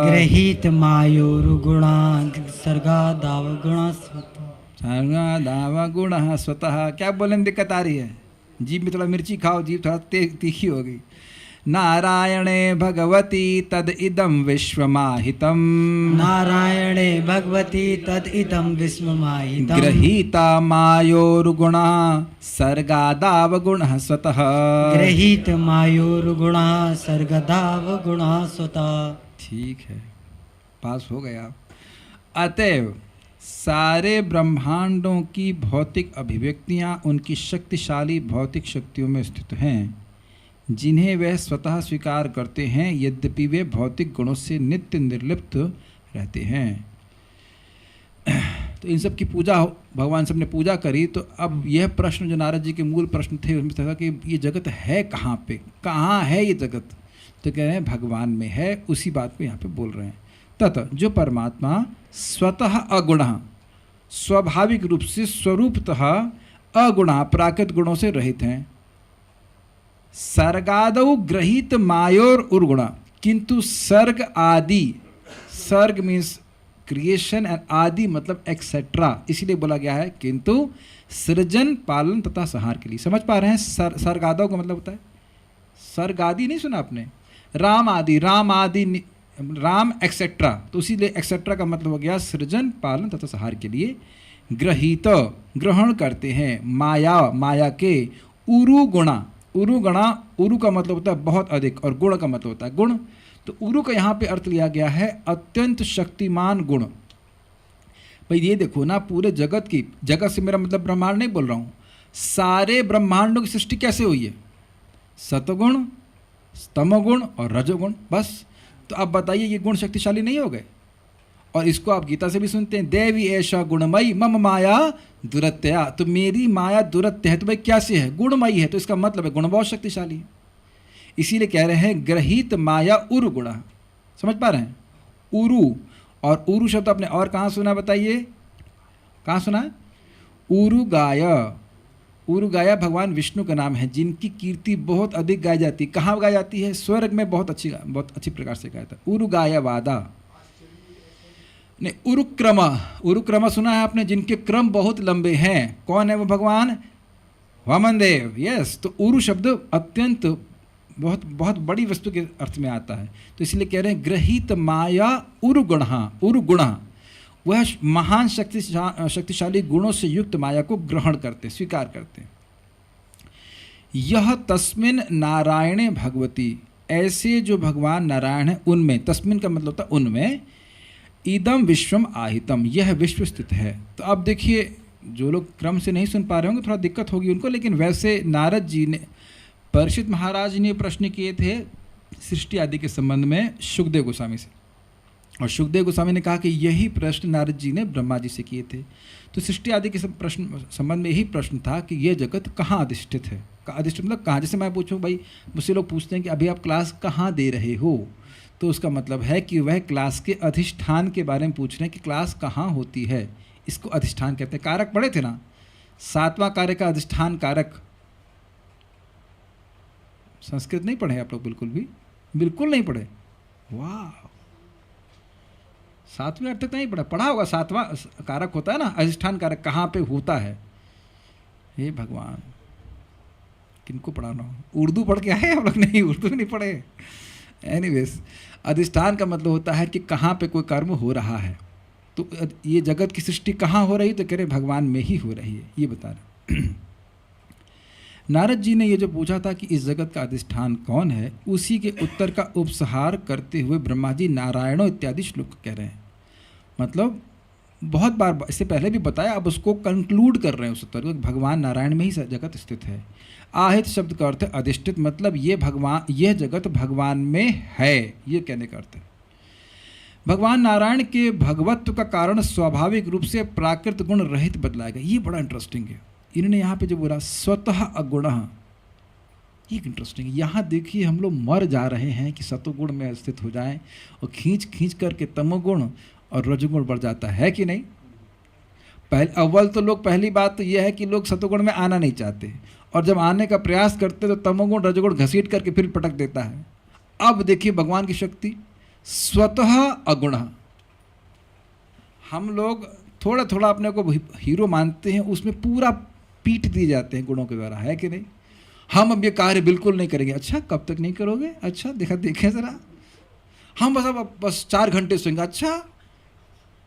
गृहीत मायूरगुणः सर्गादावगुणः स्वतः। सर्गादावगुणः स्वतः। क्या बोलने में दिक्कत आ रही है? जीभ में थोड़ा मिर्ची खाओ, जीभ थोड़ा तीखी हो गई। नारायणे भगवती तद इदं विश्वमाहितम्। नारायणे भगवती तदिदं विस्मयितं। गृहीता मायोरुगुणः सर्गादावगुणः स्वतः। गृहीत मायूरगुणः सर्गादावगुणः स्वतः। ठीक है, पास हो गया। अतएव सारे ब्रह्मांडों की भौतिक अभिव्यक्तियाँ उनकी शक्तिशाली भौतिक शक्तियों में स्थित हैं, जिन्हें वह स्वतः स्वीकार करते हैं, यद्यपि वे भौतिक गुणों से नित्य निर्लिप्त रहते हैं। तो इन सब की पूजा भगवान सब ने पूजा करी। तो अब यह प्रश्न जो नारद जी के मूल प्रश्न थे उसमें था कि ये जगत है कहाँ पे, कहाँ है ये जगत? तो कह रहे हैं भगवान में है। उसी बात को यहाँ पे बोल रहे हैं। तथा जो परमात्मा स्वतः अगुणः, स्वाभाविक रूप से स्वरूपतः अगुणः प्राकृत गुणों से रहित हैं। सर्गादौ ग्रहित मायोर उर्गुणा, किंतु सर्ग आदि, सर्ग मीन्स क्रिएशन एंड आदि मतलब एक्सेट्रा, इसलिए बोला गया है किंतु सृजन पालन तथा संहार के लिए। समझ पा रहे हैं? सर्गादौ का मतलब होता है सर्ग आदि। नहीं सुना आपने? राम आदि, राम एक्सेट्रा, तो इसीलिए एक्सेट्रा का मतलब हो गया सृजन पालन तथा संहार के लिए। ग्रहित, ग्रहण करते हैं, माया के उरु गुणा, उरु गणा, उरु का मतलब होता है बहुत अधिक और गुण का मतलब होता है गुण। तो उरु का यहाँ पे अर्थ लिया गया है अत्यंत शक्तिमान गुण। भाई ये देखो ना, पूरे जगत की, जगत से मेरा मतलब ब्रह्मांड नहीं बोल रहा हूँ, सारे ब्रह्मांडों की सृष्टि कैसे हुई है? सतगुण, तमोगुण और रजोगुण, बस। तो अब बताइए ये गुण शक्तिशाली नहीं हो गए? और इसको आप गीता से भी सुनते हैं, देवी ऐशा गुणमयी मम माया दुरत्या। तो मेरी माया दुरत्य है, तो भाई क्या से है? गुणमयी है, तो इसका मतलब है गुण बहुत शक्तिशाली है। इसीलिए कह रहे हैं ग्रहित माया उरु गुण। समझ पा रहे हैं? उरु, और उरु शब्द आपने और कहाँ सुना बताइए? कहाँ सुना है? उरुगाय। उरुगाया भगवान विष्णु का नाम है, जिनकी कीर्ति बहुत अधिक गाई जाती है। कहाँ गाई जाती है? स्वर्ग में बहुत अच्छी प्रकार से गाया था। उरुगाया वादा ने उरुक्रम, उरुक्रम सुना है आपने? जिनके क्रम बहुत लंबे हैं। कौन है वो भगवान? वामन देव। यस, तो उरु शब्द अत्यंत बहुत बहुत बड़ी वस्तु के अर्थ में आता है। तो इसलिए कह रहे हैं ग्रहित माया उरुगुण, उरुगुण, वह महान शक्तिशाली गुणों से युक्त माया को ग्रहण करते, स्वीकार करते। यह तस्मिन नारायणे भगवती, ऐसे जो भगवान नारायण है उनमें, तस्मिन का मतलब होता है उनमें, इदम विश्वम आहितम, यह विश्व स्थित है। तो अब देखिए, जो लोग क्रम से नहीं सुन पा रहे होंगे थोड़ा दिक्कत होगी उनको, लेकिन वैसे नारद जी ने, परीक्षित महाराज ने प्रश्न किए थे सृष्टि आदि के संबंध में सुखदेव गोस्वामी से, और सुखदेव गोस्वामी ने कहा कि यही प्रश्न नारद जी ने ब्रह्मा जी से किए थे। तो सृष्टि आदि के प्रश्न संबंध में यही प्रश्न था कि यह जगत कहाँ अधिष्ठित है। अधिष्ठित मतलब कहाँ? जैसे मैं पूछूं, भाई मुझसे लोग पूछते हैं कि अभी आप क्लास कहाँ दे रहे हो, तो उसका मतलब है कि वह क्लास के अधिष्ठान के बारे में पूछ रहे हैं कि क्लास कहाँ होती है। इसको अधिष्ठान कहते हैं। कारक पढ़े थे ना, 7वां कार्य का अधिष्ठान कारक। संस्कृत नहीं पढ़े आप लोग? बिल्कुल नहीं पढ़े। वाह, 7वें अर्थ तक नहीं पढ़ा? पढ़ा होगा। 7वां कारक होता है ना अधिष्ठान कारक, कहाँ पे होता है। हे भगवान, किनको पढ़ाना हो? उर्दू पढ़ के आए आप लोग? नहीं, उर्दू नहीं पढ़े। एनीवेज, अधिष्ठान का मतलब होता है कि कहाँ पे कोई कर्म हो रहा है। तो ये जगत की सृष्टि कहाँ हो रही है? तो कह रहे भगवान में ही हो रही है, ये बता रहे। नारद जी ने ये जो पूछा था कि इस जगत का अधिष्ठान कौन है, उसी के उत्तर का उपसंहार करते हुए ब्रह्मा जी नारायणों इत्यादि श्लोक कह रहे हैं। मतलब बहुत बार इससे पहले भी बताया, अब उसको कंक्लूड कर रहे हैं उस उत्तर को। भगवान नारायण में ही जगत स्थित है। आहित शब्द का अर्थ है अधिष्ठित, मतलब यह जगत भगवान में है, ये कहने का अर्थ है। भगवान नारायण के भगवत्व का कारण स्वाभाविक रूप से प्राकृत गुण रहित बतलाया गया। ये बड़ा इंटरेस्टिंग है। इन्होंने यहाँ पे जो बोला स्वतः अगुण, ये इंटरेस्टिंग है। यहाँ देखिए, हम लोग मर जा रहे हैं कि सतोगुण में स्थित हो जाएं, और खींच करके तमोगुण और रजोगुण बढ़ जाता है कि नहीं? अव्वल तो लोग, पहली बात तो यह है कि लोग सतोगुण में आना नहीं चाहते, और जब आने का प्रयास करते तो तमोगुण रजोगुण घसीट करके फिर पटक देता है। अब देखिए भगवान की शक्ति, स्वतः अगुण। हम लोग थोड़ा थोड़ा अपने को हीरो मानते हैं, उसमें पूरा पीट दिए जाते हैं गुणों के द्वारा, है कि नहीं? हम अब ये कार्य बिल्कुल नहीं करेंगे। अच्छा, कब तक नहीं करोगे? अच्छा, देखें ज़रा। हम बस 4 घंटे सोएंगे। अच्छा,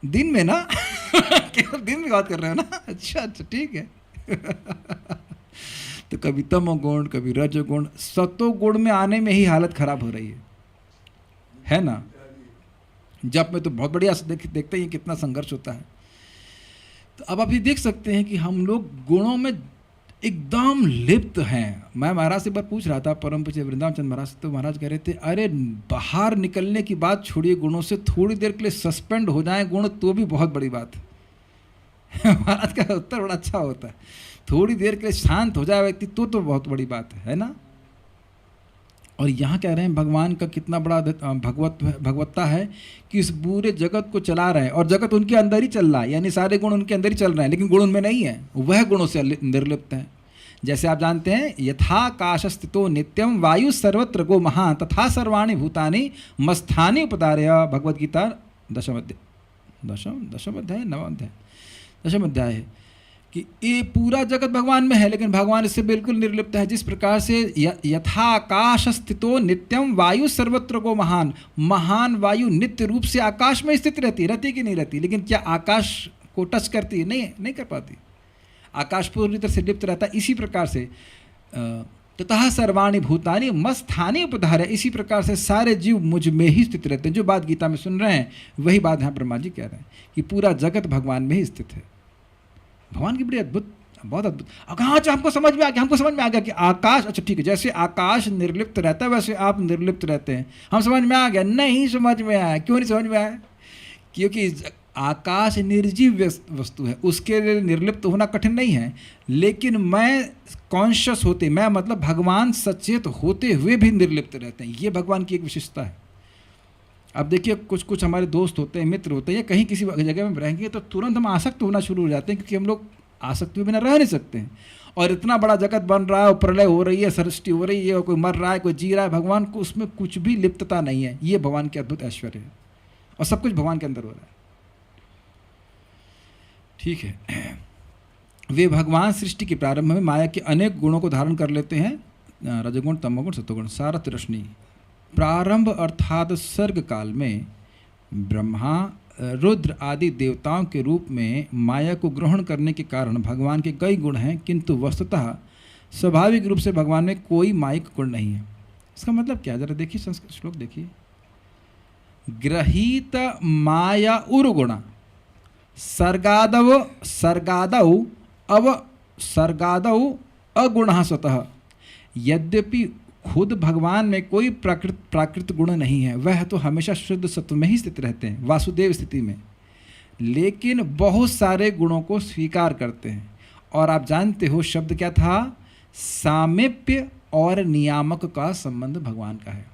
दिन में ना? केवल दिन में बात कर रहे हो ना? अच्छा, ठीक है। तो कभी तमोगुण, कभी रजोगुण, सतोगुण में आने में ही हालत खराब हो रही है ना? जब में तो बहुत बढ़िया देखते ही कितना संघर्ष होता है। तो अब आप ये देख सकते हैं कि हम लोग गुणों में एकदम लिप्त हैं। मैं महाराज से एक बार पूछ रहा था, परम पूज्य वृंदावन चंद महाराज, तो महाराज कह रहे थे, अरे बाहर निकलने की बात छोड़िए, गुणों से थोड़ी देर के लिए सस्पेंड हो जाए गुण तो भी बहुत बड़ी बात है। महाराज का उत्तर बड़ा अच्छा होता है, थोड़ी देर के लिए शांत हो जाए व्यक्ति तो बहुत बड़ी बात है ना? और यहाँ कह रहे हैं भगवान का कितना बड़ा भगवत्ता है कि इस पूरे जगत को चला रहे हैं, और जगत उनके अंदर ही चल रहा है, यानी सारे गुण उनके अंदर ही चल रहे हैं, लेकिन गुण उनमें नहीं है, वह गुणों से निर्लिप्त हैं। जैसे आप जानते हैं, यथाकाशस्थितो नित्यम वायु सर्वत्र गो महा तथा सर्वाणि भूतानि मस्थानि उपदार्य। भगवद्गीता 10वीं अध्याय 9वां अध्याय 10वां अध्याय है कि ये पूरा जगत भगवान में है, लेकिन भगवान इससे बिल्कुल निर्लिप्त है। जिस प्रकार से यथाकाश स्थितो नित्यम वायु सर्वत्र को महान, महान वायु नित्य रूप से आकाश में स्थित रहती कि नहीं रहती? लेकिन क्या आकाश को टच करती है? नहीं कर पाती। आकाश पूरी तरह से लिप्त रहता है। इसी प्रकार से ततः सर्वाणि भूतानि मत्स्थानि उपधार्य, इसी प्रकार से सारे जीव मुझ में ही स्थित रहते हैं। जो बात गीता में सुन रहे हैं वही बात यहाँ ब्रह्मा जी कह रहे हैं कि पूरा जगत भगवान में ही स्थित है। भगवान की बड़ी अद्भुत, बहुत अद्भुत। हाँ, हमको समझ में आ गया, हमको समझ में आ गया कि आकाश, अच्छा ठीक है, जैसे आकाश निर्लिप्त रहता है वैसे आप निर्लिप्त रहते हैं। हम समझ में आ गया, नहीं समझ में आया। क्यों नहीं समझ में आया? क्योंकि आकाश निर्जीव वस्तु है, उसके लिए निर्लिप्त होना कठिन नहीं है। लेकिन मैं कॉन्शियस होते, मैं मतलब भगवान सचेत होते हुए भी निर्लिप्त रहते हैं। ये भगवान की एक विशेषता है। अब देखिए, कुछ कुछ हमारे दोस्त होते हैं, मित्र होते हैं, या कहीं किसी जगह में रहेंगे तो तुरंत हम आसक्त होना शुरू हो जाते हैं, क्योंकि हम लोग आसक्त हुए बिना रह नहीं सकते हैं। और इतना बड़ा जगत बन रहा है, प्रलय हो रही है, सृष्टि हो रही है, कोई मर रहा है, कोई जी रहा है, भगवान को उसमें कुछ भी लिप्तता नहीं है। ये भगवान के अद्भुत ऐश्वर्य है, और सब कुछ भगवान के अंदर हो रहा है। ठीक है। वे भगवान सृष्टि के प्रारंभ में माया के अनेक गुणों को धारण कर लेते हैं, रजोगुण, तमोगुण, सत्वगुण, सारथ, रोशनी। प्रारंभ अर्थात सर्ग काल में ब्रह्मा, रुद्र आदि देवताओं के रूप में माया को ग्रहण करने के कारण भगवान के कई गुण हैं, किंतु वस्तुतः स्वाभाविक रूप से भगवान में कोई मायिक गुण नहीं है। इसका मतलब क्या? जरा देखिए, संस्कृत श्लोक देखिए। गृहीत माया उर्गुणा सर्गादौ अगुणः स्वतः। यद्यपि खुद भगवान में कोई प्राकृत गुण नहीं है, वह तो हमेशा शुद्ध सत्व में ही स्थित रहते हैं, वासुदेव स्थिति में, लेकिन बहुत सारे गुणों को स्वीकार करते हैं। और आप जानते हो शब्द क्या था? सामीप्य और नियामक का संबंध भगवान का है।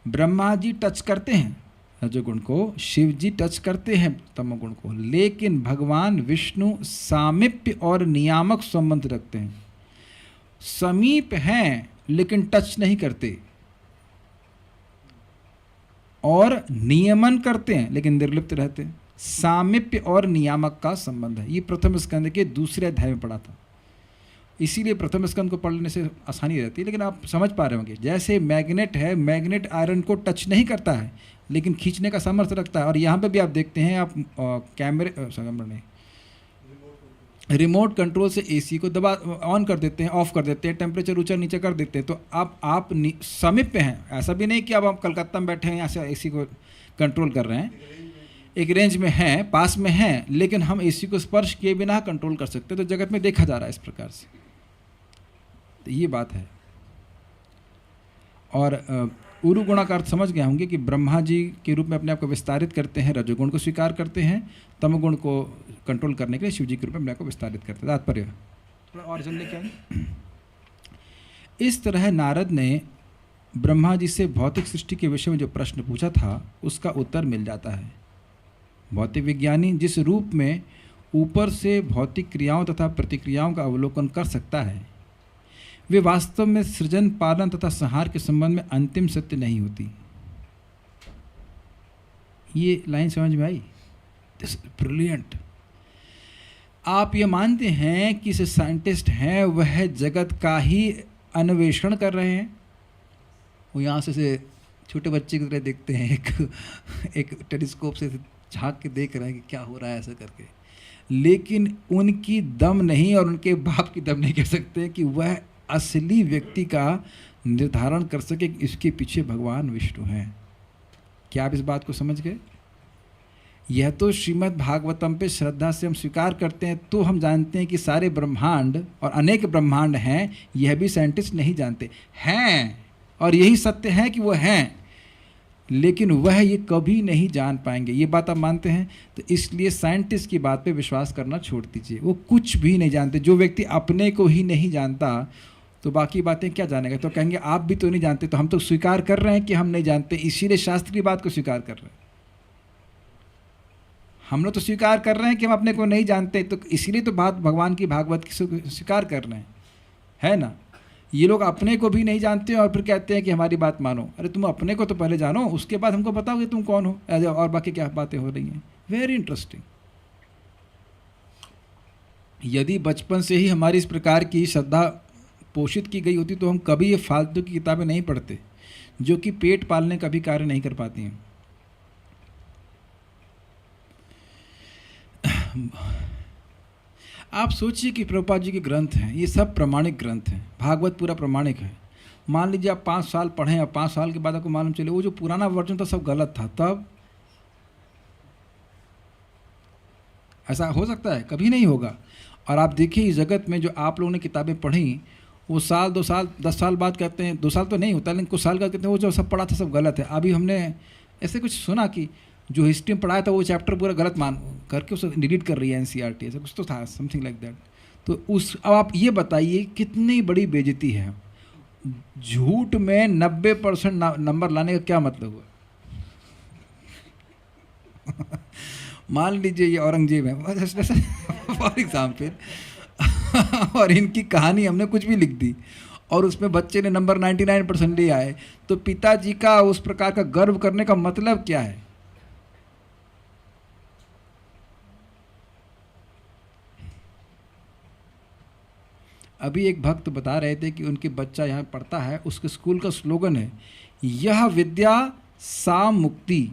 ब्रह्मा जी टच करते हैं रजोगुण को, शिव जी टच करते हैं तमोगुण को, लेकिन भगवान विष्णु सामीप्य और नियामक संबंध रखते हैं। समीप हैं लेकिन टच नहीं करते, और नियमन करते हैं लेकिन निर्लिप्त रहते हैं। सामीप्य और नियामक का संबंध है। ये प्रथम स्कंद के दूसरे अध्याय में पढ़ा था, इसीलिए प्रथम स्कंद को पढ़ने से आसानी रहती है। लेकिन आप समझ पा रहे होंगे, जैसे मैग्नेट है, मैग्नेट आयरन को टच नहीं करता है लेकिन खींचने का सामर्थ्य रखता है। और यहाँ पे भी आप देखते हैं, आप रिमोट कंट्रोल से एसी को दबा ऑन कर देते हैं, ऑफ कर देते हैं, टेम्परेचर ऊंचा नीचे कर देते हैं। तो आप समीप पे हैं, ऐसा भी नहीं कि अब आप कलकत्ता में बैठे हैं, यहाँ से एसी को कंट्रोल कर रहे हैं। एक रेंज में हैं, पास में हैं, लेकिन हम एसी को स्पर्श किए बिना कंट्रोल कर सकते हैं। तो जगत में देखा जा रहा है इस प्रकार से, तो ये बात है। और उरु गुणा का अर्थ समझ गए होंगे कि ब्रह्मा जी के रूप में अपने आप को विस्तारित करते हैं, रजोगुण को स्वीकार करते हैं, तमोगुण को कंट्रोल करने के लिए शिव जी के रूप में अपने आप को विस्तारित करते हैं। तात्पर्य थोड़ा और जानने क्या है। इस तरह नारद ने ब्रह्मा जी से भौतिक सृष्टि के विषय में जो प्रश्न पूछा था उसका उत्तर मिल जाता है। भौतिक विज्ञानी जिस रूप में ऊपर से भौतिक क्रियाओं तथा प्रतिक्रियाओं का अवलोकन कर सकता है, वे वास्तव में सृजन, पालन तथा संहार के संबंध में अंतिम सत्य नहीं होती। ये लाइन समझ में आई? This brilliant. आप ये मानते हैं कि जो साइंटिस्ट हैं वह जगत का ही अन्वेषण कर रहे हैं। वो यहाँ से छोटे बच्चे की तरह देखते हैं, एक टेलीस्कोप से झांक के देख रहे हैं कि क्या हो रहा है ऐसा करके, लेकिन उनकी दम नहीं और उनके बाप की दम नहीं कह सकते कि वह असली व्यक्ति का निर्धारण कर सके कि इसके पीछे भगवान विष्णु हैं। क्या आप इस बात को समझ गए? यह तो श्रीमद् भागवतम पे श्रद्धा से हम स्वीकार करते हैं, तो हम जानते हैं कि सारे ब्रह्मांड और अनेक ब्रह्मांड हैं। यह भी साइंटिस्ट नहीं जानते हैं, और यही सत्य है कि वो हैं, लेकिन वह ये कभी नहीं जान पाएंगे। ये बात आप मानते हैं? तो इसलिए साइंटिस्ट की बात पे विश्वास करना छोड़ दीजिए। वो कुछ भी नहीं जानते। जो व्यक्ति अपने को ही नहीं जानता तो बाकी बातें क्या जानेगा? तो कहेंगे आप भी तो नहीं जानते, तो हम तो स्वीकार कर रहे हैं कि हम नहीं जानते, इसीलिए शास्त्र की बात को स्वीकार कर रहे हैं। हम लोग तो स्वीकार कर रहे हैं कि हम अपने को नहीं जानते, तो इसीलिए तो बात भगवान की भागवत की स्वीकार कर रहे हैं, है ना? ये लोग अपने को भी नहीं जानते और फिर कहते हैं कि हमारी बात मानो। अरे तुम अपने को तो पहले जानो, उसके बाद हमको बताओ कि तुम कौन हो और बाकी क्या बातें हो रही हैं। Very interesting. यदि बचपन से ही हमारी इस प्रकार की श्रद्धा पोषित की गई होती तो हम कभी ये फालतू की किताबें नहीं पढ़ते, जो कि पेट पालने का भी कार्य नहीं कर पाती हैं। आप सोचिए कि प्रभुपाद जी के ग्रंथ हैं, ये सब प्रमाणिक ग्रंथ हैं, भागवत पूरा प्रमाणिक है। मान लीजिए आप 5 साल पढ़ें और 5 साल के बाद आपको मालूम चले वो जो पुराना वर्जन था सब गलत था, तब ऐसा हो सकता है? कभी नहीं होगा। और आप देखिए इस जगत में जो आप लोगों ने किताबें पढ़ी, वो साल 2 साल 10 साल बाद कहते हैं, 2 साल तो नहीं होता लेकिन कुछ साल का कहते हैं वो जो सब पढ़ा था सब गलत है। अभी हमने ऐसे कुछ सुना कि जो हिस्ट्री में पढ़ाया था वो चैप्टर पूरा गलत मान करके उसे डिलीट कर रही है NCERT, ऐसा कुछ तो था, समथिंग लाइक दैट। तो उस अब आप ये बताइए कितनी बड़ी बेइज्जती है। झूठ में 90% नंबर लाने का क्या मतलब हुआ? मान लीजिए ये औरंगजेब है फॉर एग्जाम्पल, और इनकी कहानी हमने कुछ भी लिख दी और उसमें बच्चे ने नंबर 99% ले आए, तो पिताजी का उस प्रकार का गर्व करने का मतलब क्या है? अभी एक भक्त बता रहे थे कि उनके बच्चा यहाँ पढ़ता है, उसके स्कूल का स्लोगन है, यह विद्या सा मुक्ति,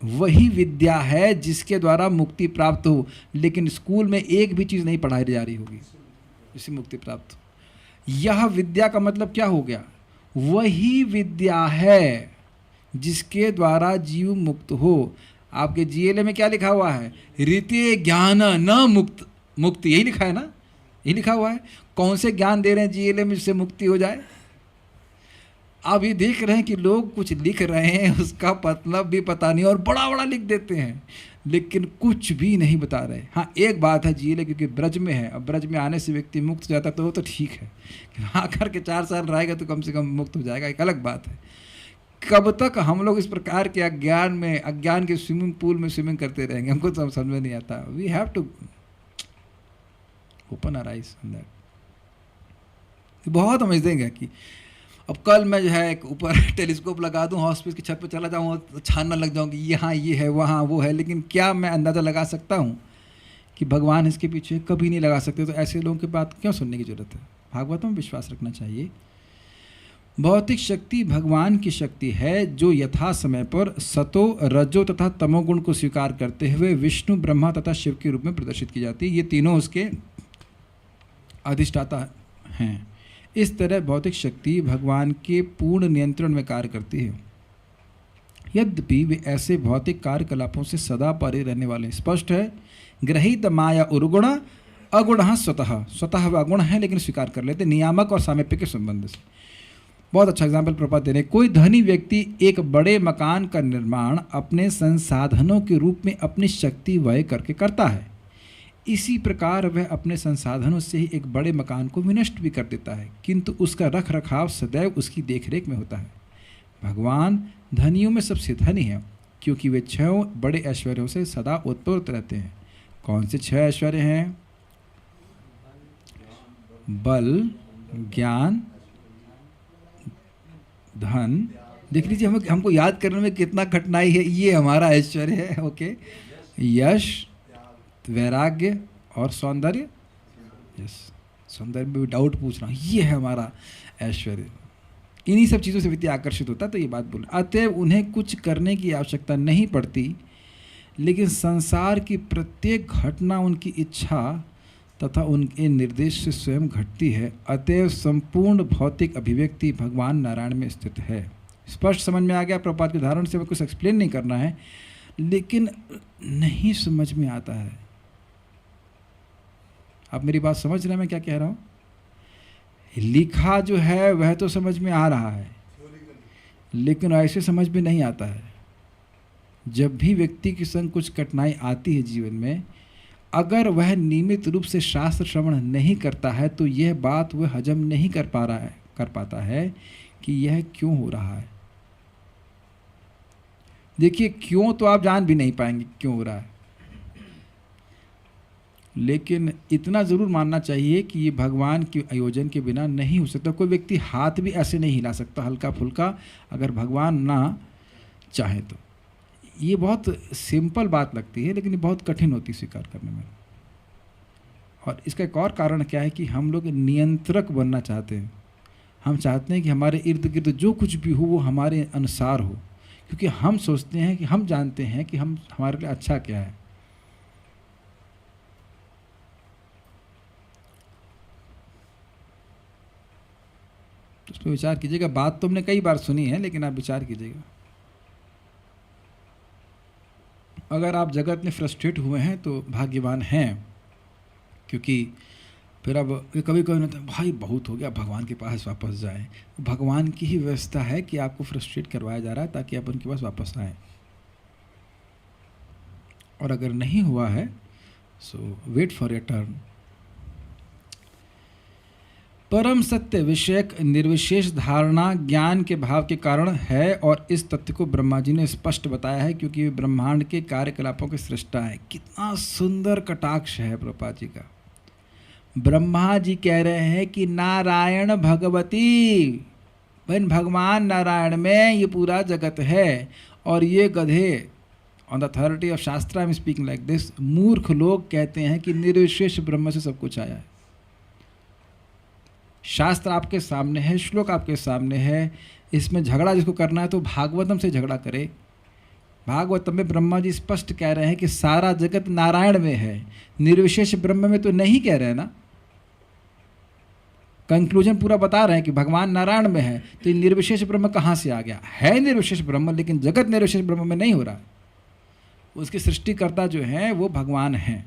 वही विद्या है जिसके द्वारा मुक्ति प्राप्त हो। लेकिन स्कूल में एक भी चीज़ नहीं पढ़ाई जा रही होगी जिससे मुक्ति प्राप्त हो। यह विद्या का मतलब क्या हो गया? वही विद्या है जिसके द्वारा जीव मुक्त हो। आपके GLA में क्या लिखा हुआ है? रीते ज्ञान न मुक्त मुक्ति, यही लिखा है ना? यही लिखा हुआ है। कौन से ज्ञान दे रहे हैं GLA में जिससे मुक्ति हो जाए? आप ये देख रहे हैं कि लोग कुछ लिख रहे हैं, उसका मतलब भी पता नहीं और बड़ा बड़ा लिख देते हैं, लेकिन कुछ भी नहीं बता रहे। हाँ, एक बात है, GLA क्योंकि ब्रज में है, अब ब्रज में आने से व्यक्ति मुक्त हो जाता तो वो तो ठीक है, हाँ करके 4 साल रहेगा तो कम से कम मुक्त हो जाएगा, एक अलग बात है। कब तक हम लोग इस प्रकार के अज्ञान के स्विमिंग पूल में स्विमिंग करते रहेंगे? हमको तो समझ में नहीं आता। We have to open our eyes on that. बहुत समझ देंगे कि अब कल मैं जो है एक ऊपर टेलीस्कोप लगा दूं, हॉस्पिटल की छत पर चला जाऊं और छानना लग जाऊं कि यहाँ ये है वहाँ वो है, लेकिन क्या मैं अंदाज़ा लगा सकता हूँ कि भगवान इसके पीछे? कभी नहीं लगा सकते। तो ऐसे लोगों की बात क्यों सुनने की ज़रूरत है? भागवतों में विश्वास रखना चाहिए। भौतिक शक्ति भगवान की शक्ति है जो यथा समय पर सतो रजो तथा तमोगुण को स्वीकार करते हुए विष्णु ब्रह्मा तथा शिव के रूप में प्रदर्शित की जाती है। ये तीनों उसके अधिष्ठाता हैं। इस तरह भौतिक शक्ति भगवान के पूर्ण नियंत्रण में कार्य करती है, यद्यपि वे ऐसे भौतिक कार्यकलापों से सदा परे रहने वाले हैं। स्पष्ट है, ग्रहित माया उर्गुण अगुण स्वतः वह अगुण है लेकिन स्वीकार कर लेते नियामक और सामीप्य के संबंध से। बहुत अच्छा एग्जाम्पल प्रपात दे रहे हैं। कोई धनी व्यक्ति एक बड़े मकान का निर्माण अपने संसाधनों के रूप में अपनी शक्ति व्यय करके करता है। इसी प्रकार वह अपने संसाधनों से ही एक बड़े मकान को विनष्ट भी कर देता है, किंतु उसका रख रखाव सदैव उसकी देखरेख में होता है। भगवान धनियों में सबसे धनी है क्योंकि वे 6 बड़े ऐश्वर्यों से सदा उत्पन्न रहते हैं। कौन से 6 ऐश्वर्य हैं? बल, ज्ञान, धन। देख लीजिए हमको याद करने में कितना कठिनाई है। ये हमारा ऐश्वर्य है, ओके। यश, वैराग्य और सौंदर्य। यस, सौंदर्य में भी डाउट पूछ रहा हूँ, ये है हमारा ऐश्वर्य। इन्हीं सब चीज़ों से व्यक्ति आकर्षित होता है, तो ये बात बोल। अतएव उन्हें कुछ करने की आवश्यकता नहीं पड़ती, लेकिन संसार की प्रत्येक घटना उनकी इच्छा तथा उनके निर्देश से स्वयं घटती है। अतएव संपूर्ण भौतिक अभिव्यक्ति भगवान नारायण में स्थित है। स्पष्ट समझ में आ गया? प्रपात के उदाहरण से कुछ एक्सप्लेन नहीं करना है, लेकिन नहीं समझ में आता है। आप मेरी बात समझ रहे हैं मैं क्या कह रहा हूँ? लिखा जो है वह तो समझ में आ रहा है, लेकिन ऐसे समझ में नहीं आता है। जब भी व्यक्ति के संग कुछ कठिनाई आती है जीवन में, अगर वह नियमित रूप से शास्त्र श्रवण नहीं करता है तो यह बात वह हजम नहीं कर पाता है कि यह क्यों हो रहा है। देखिए, क्यों तो आप जान भी नहीं पाएंगे क्यों हो रहा है, लेकिन इतना ज़रूर मानना चाहिए कि ये भगवान के आयोजन के बिना नहीं हो सकता। कोई व्यक्ति हाथ भी ऐसे नहीं हिला सकता हल्का फुल्का, अगर भगवान ना चाहे तो। ये बहुत सिंपल बात लगती है, लेकिन ये बहुत कठिन होती है स्वीकार करने में। और इसका एक और कारण क्या है कि हम लोग नियंत्रक बनना चाहते हैं। हम चाहते हैं कि हमारे इर्द गिर्द जो कुछ भी हो वो हमारे अनुसार हो, क्योंकि हम सोचते हैं कि हम जानते हैं कि हमारे लिए अच्छा क्या है। तो विचार कीजिएगा। बात तो हमने कई बार सुनी है, लेकिन आप विचार कीजिएगा। अगर आप जगत में फ्रस्ट्रेट हुए हैं तो भाग्यवान हैं, क्योंकि फिर अब कभी कभी होता है भाई बहुत हो गया, भगवान के पास वापस जाएं। भगवान की ही व्यवस्था है कि आपको फ्रस्ट्रेट करवाया जा रहा है ताकि आप उनके पास वापस आएँ। और अगर नहीं हुआ है सो वेट फॉर योर टर्न। परम सत्य विषयक निर्विशेष धारणा ज्ञान के भाव के कारण है, और इस तथ्य को ब्रह्मा जी ने स्पष्ट बताया है, क्योंकि वे ब्रह्मांड के कार्यकलापों के सृष्टा है। कितना सुंदर कटाक्ष है प्रभुपाद जी का। ब्रह्मा जी कह रहे हैं कि नारायण भगवती, बहन भगवान नारायण में ये पूरा जगत है, और ये गधे ऑन द अथॉरिटी ऑफ शास्त्र I am speaking like this, मूर्ख लोग कहते हैं कि निर्विशेष ब्रह्म से सब कुछ आया है। शास्त्र आपके सामने है, श्लोक आपके सामने है, इसमें झगड़ा जिसको करना है तो भागवतम से झगड़ा करे। भागवतम में ब्रह्मा जी स्पष्ट कह रहे हैं कि सारा जगत नारायण में है, निर्विशेष ब्रह्म में तो नहीं कह रहे हैं ना। कंक्लूजन पूरा बता रहे हैं कि भगवान नारायण में है, तो ये निर्विशेष ब्रह्म कहाँ से आ गया? है निर्विशेष ब्रह्म, लेकिन जगत निर्विशेष ब्रह्म में नहीं हो रहा। उसके सृष्टिकर्ता जो हैं वो भगवान हैं।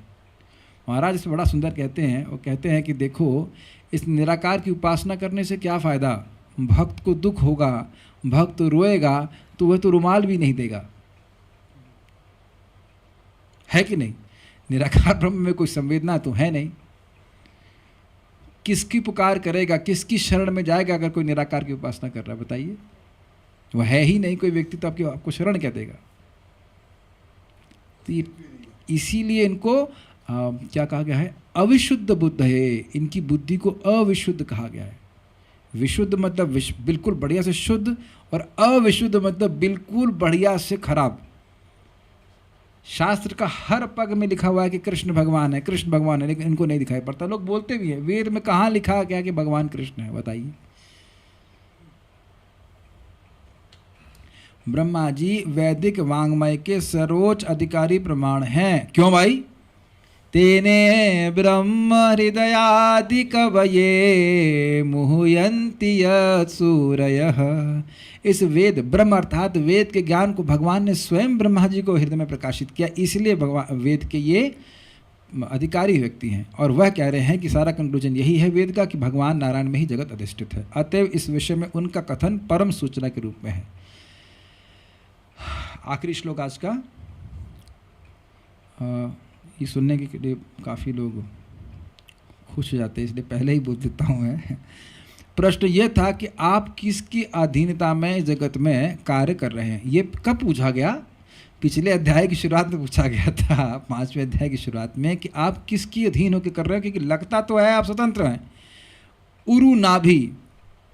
महाराज इस बड़ा सुंदर कहते हैं, वो कहते हैं कि देखो इस निराकार की उपासना करने से क्या फ़ायदा? भक्त को दुख होगा, भक्त रोएगा तो वह तो रुमाल भी नहीं देगा, है कि नहीं? निराकार ब्रह्म में कोई संवेदना तो है नहीं। किसकी पुकार करेगा, किसकी शरण में जाएगा अगर कोई निराकार की उपासना कर रहा है? बताइए, वह है ही नहीं कोई व्यक्ति, तो आपको शरण क्या देगा? तो इसीलिए इनको क्या कहा गया है? अविशुद्ध बुद्ध है। इनकी बुद्धि को अविशुद्ध कहा गया है। विशुद्ध मतलब बिल्कुल बढ़िया से शुद्ध, और अविशुद्ध मतलब बिल्कुल बढ़िया से खराब। शास्त्र का हर पग में लिखा हुआ है कि कृष्ण भगवान है, कृष्ण भगवान है, लेकिन इनको नहीं दिखाई पड़ता। लोग बोलते भी हैं, वेद में कहाँ लिखा गया कि भगवान कृष्ण है? बताइए। ब्रह्मा जी वैदिक वांग्मय के सर्वोच्च अधिकारी प्रमाण हैं। क्यों भाई? तेने ब्रह्म हृदयादि कवये मुह्यन्ति सूरयः। इस वेद ब्रह्म अर्थात वेद के ज्ञान को भगवान ने स्वयं ब्रह्मा जी को हृदय में प्रकाशित किया, इसलिए भगवान वेद के ये अधिकारी व्यक्ति हैं। और वह कह रहे हैं कि सारा कंक्लूजन यही है वेद का कि भगवान नारायण में ही जगत अधिष्ठित है। अतएव इस विषय में उनका कथन परम सूचना के रूप में है। आखिरी श्लोक आज का, ये सुनने के लिए काफ़ी लोग खुश हो जाते हैं, इसलिए पहले ही बोल देता हूँ मैं। प्रश्न ये था कि आप किसकी अधीनता में जगत में कार्य कर रहे हैं? ये कब पूछा गया? पिछले अध्याय की शुरुआत में पूछा गया था, 5वें अध्याय की शुरुआत में, कि आप किसकी अधीन होकर कर रहे हो? क्योंकि लगता तो है आप स्वतंत्र हैं। उरु नाभि,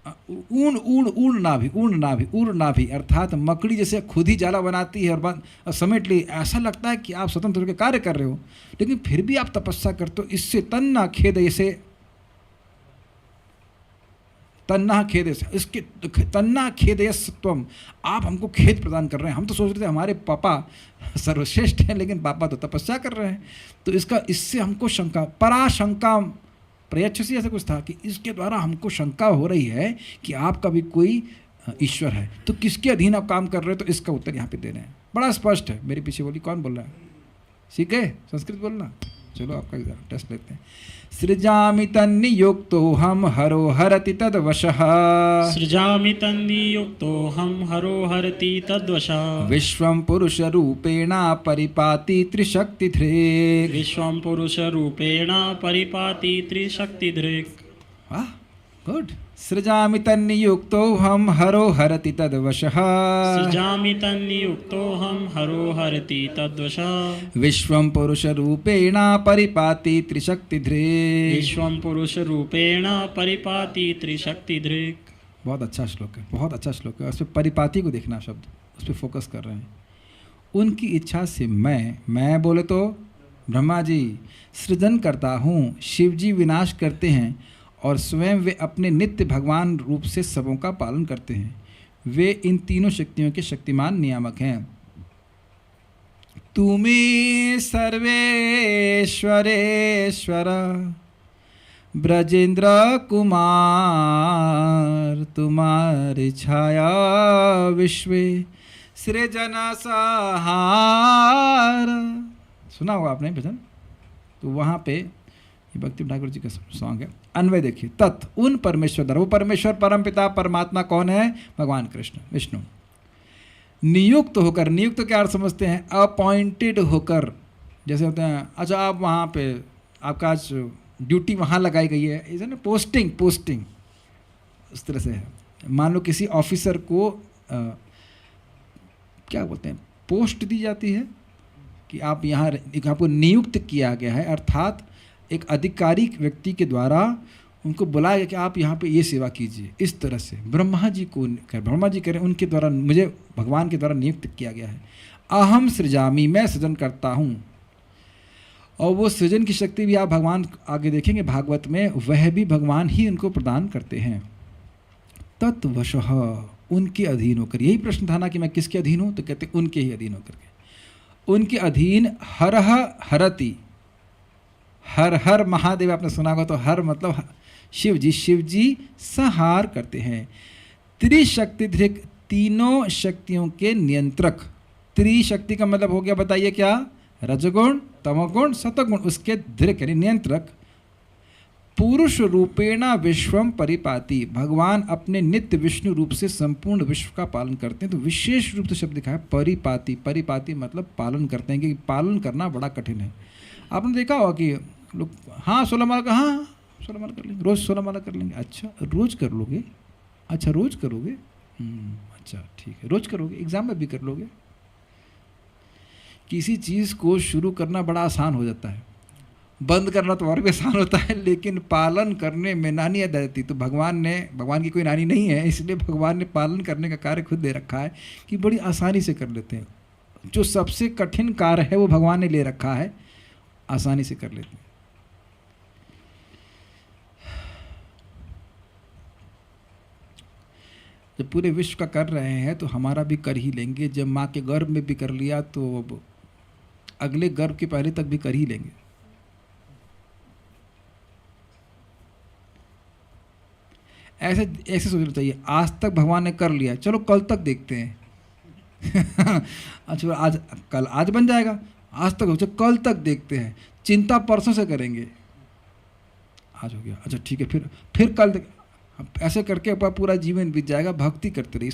ऊण ऊण ऊण नाभि, ऊण नाभि, ऊण नाभि अर्थात मकड़ी जैसे खुद ही जाला बनाती है और समेट ली, ऐसा लगता है कि आप स्वतंत्र होकर कार्य कर रहे हो, लेकिन फिर भी आप तपस्या करते हो। इससे तन्ना खेद, ऐसे तन्ना खेद, इसके तन्ना खेद सत्वम, आप हमको खेद प्रदान कर रहे हैं। हम तो सोच रहे थे हमारे पापा सर्वश्रेष्ठ हैं, लेकिन पापा तो तपस्या कर रहे हैं। तो इससे हमको शंका, पराशंका प्रयच्छसी ऐसा कुछ था कि इसके द्वारा हमको शंका हो रही है कि आपका भी कोई ईश्वर है। तो किसके अधीन आप काम कर रहे हो? तो इसका उत्तर यहाँ पे दे रहे हैं, बड़ा स्पष्ट है। मेरे पीछे बोली कौन बोल रहा है? सीख है संस्कृत बोलना? चलो आपका टेस्ट लेते हैं। सृजामि तन्नियुक्तोऽहं हरो हरति तद्वशः, सृजामि तन्नियुक्तोऽहं हरो हरति तद्वशः, विश्वं पुरुषरूपेण परिपाति त्रिशक्तिधृक्, विश्वं पुरुषरूपेण परिपाति त्रिशक्तिधृक्। वाह, गुड। सृजामि तन्नियुक्तोऽहं हरो हरति तद्वशः, सृजामि तन्नियुक्तोऽहं हरो हरति तद्वशः, विश्वं पुरुषरूपेण परिपाति त्रिशक्तिधृक्, विश्वं पुरुषरूपेण परिपाति त्रिशक्तिधृक्। बहुत अच्छा श्लोक है, बहुत अच्छा श्लोक है। उस पर परिपाति को देखना शब्द, उस पर फोकस कर रहे हैं। उनकी इच्छा से मैं बोले तो ब्रह्मा जी सृजन करता हूँ, शिव जी विनाश करते हैं, और स्वयं वे अपने नित्य भगवान रूप से सबों का पालन करते हैं। वे इन तीनों शक्तियों के शक्तिमान नियामक हैं। तुमे सर्वेश्वरेश्वर ब्रजेंद्र कुमार तुम्हारी छाया विश्वे सृजन सहार। सुना होगा आपने भजन। तो वहाँ पे ये भक्ति ठाकुर जी का सॉन्ग है। अन्वय देखिए, तत् उन परमेश्वर द्वारा, वो परमेश्वर परम पिता परमात्मा कौन है? भगवान कृष्ण विष्णु। नियुक्त होकर, नियुक्त क्या अर्थ समझते हैं? अपॉइंटेड होकर, जैसे होते हैं अच्छा आप वहाँ पे आपका आज ड्यूटी वहाँ लगाई गई है, इसे ना पोस्टिंग, पोस्टिंग उस तरह से है। मान लो किसी ऑफिसर को क्या बोलते हैं, पोस्ट दी जाती है कि आप यहाँ, आपको नियुक्त किया गया है, अर्थात एक आधिकारिक व्यक्ति के द्वारा उनको बुलाया गया कि आप यहाँ पे ये सेवा कीजिए। इस तरह से ब्रह्मा जी को, ब्रह्मा जी कह रहे हैं उनके द्वारा, मुझे भगवान के द्वारा नियुक्त किया गया है। अहम सृजामी, मैं सृजन करता हूँ। और वो सृजन की शक्ति भी आप भगवान आगे देखेंगे भागवत में, वह भी भगवान ही उनको प्रदान करते हैं। तत्वशः, उनके अधीन होकर। यही प्रश्न था ना कि मैं किसके अधीन हूँ, तो कहते उनके ही अधीन होकर के। उनके अधीन हरह हरति, हर हर महादेव आपने सुना होगा, तो हर मतलब शिव जी, शिव जी संहार करते हैं। त्रिशक्तिधृक, तीनों शक्तियों के नियंत्रक। त्रिशक्ति का मतलब हो गया, बताइए क्या? रजगुण, तमोगुण, सतगुण, उसके धृक यानी नियंत्रक। पुरुष रूपेण विश्वम परिपाति, भगवान अपने नित्य विष्णु रूप से संपूर्ण विश्व का पालन करते हैं। तो विशेष रूप से शब्द लिखा है परिपाति। परिपाति मतलब पालन करते हैं, क्योंकि पालन करना बड़ा कठिन है। आपने देखा होगा कि लोग हाँ 16 माला का, हाँ 16 माला कर लेंगे, रोज़ 16 माला कर लेंगे। अच्छा रोज़ कर लोगे? अच्छा रोज़ करोगे? अच्छा ठीक है, रोज़ करोगे, एग्ज़ाम में भी कर लोगे। किसी चीज़ को शुरू करना बड़ा आसान हो जाता है, बंद करना तो और भी आसान होता है, लेकिन पालन करने में नानी अदा जाती। तो भगवान की कोई नानी नहीं है, इसलिए भगवान ने पालन करने का कार्य खुद दे रखा है कि बड़ी आसानी से कर लेते हैं। जो सबसे कठिन कार्य है वो भगवान ने ले रखा है, आसानी से कर लेते हैं। जब पूरे विश्व का कर रहे हैं तो हमारा भी कर ही लेंगे। जब माँ के गर्भ में भी कर लिया तो अब अगले गर्भ के पहले तक भी कर ही लेंगे। ऐसे ऐसे सोचना चाहिए, आज तक भगवान ने कर लिया, चलो कल तक देखते हैं। अच्छा आज, कल आज बन जाएगा, आज तक हो जाए, कल तक देखते हैं, चिंता परसों से करेंगे। आज हो गया, अच्छा ठीक है, फिर कल तक, ऐसे करके पूरा जीवन बीत जाएगा। भक्ति करते रहिए।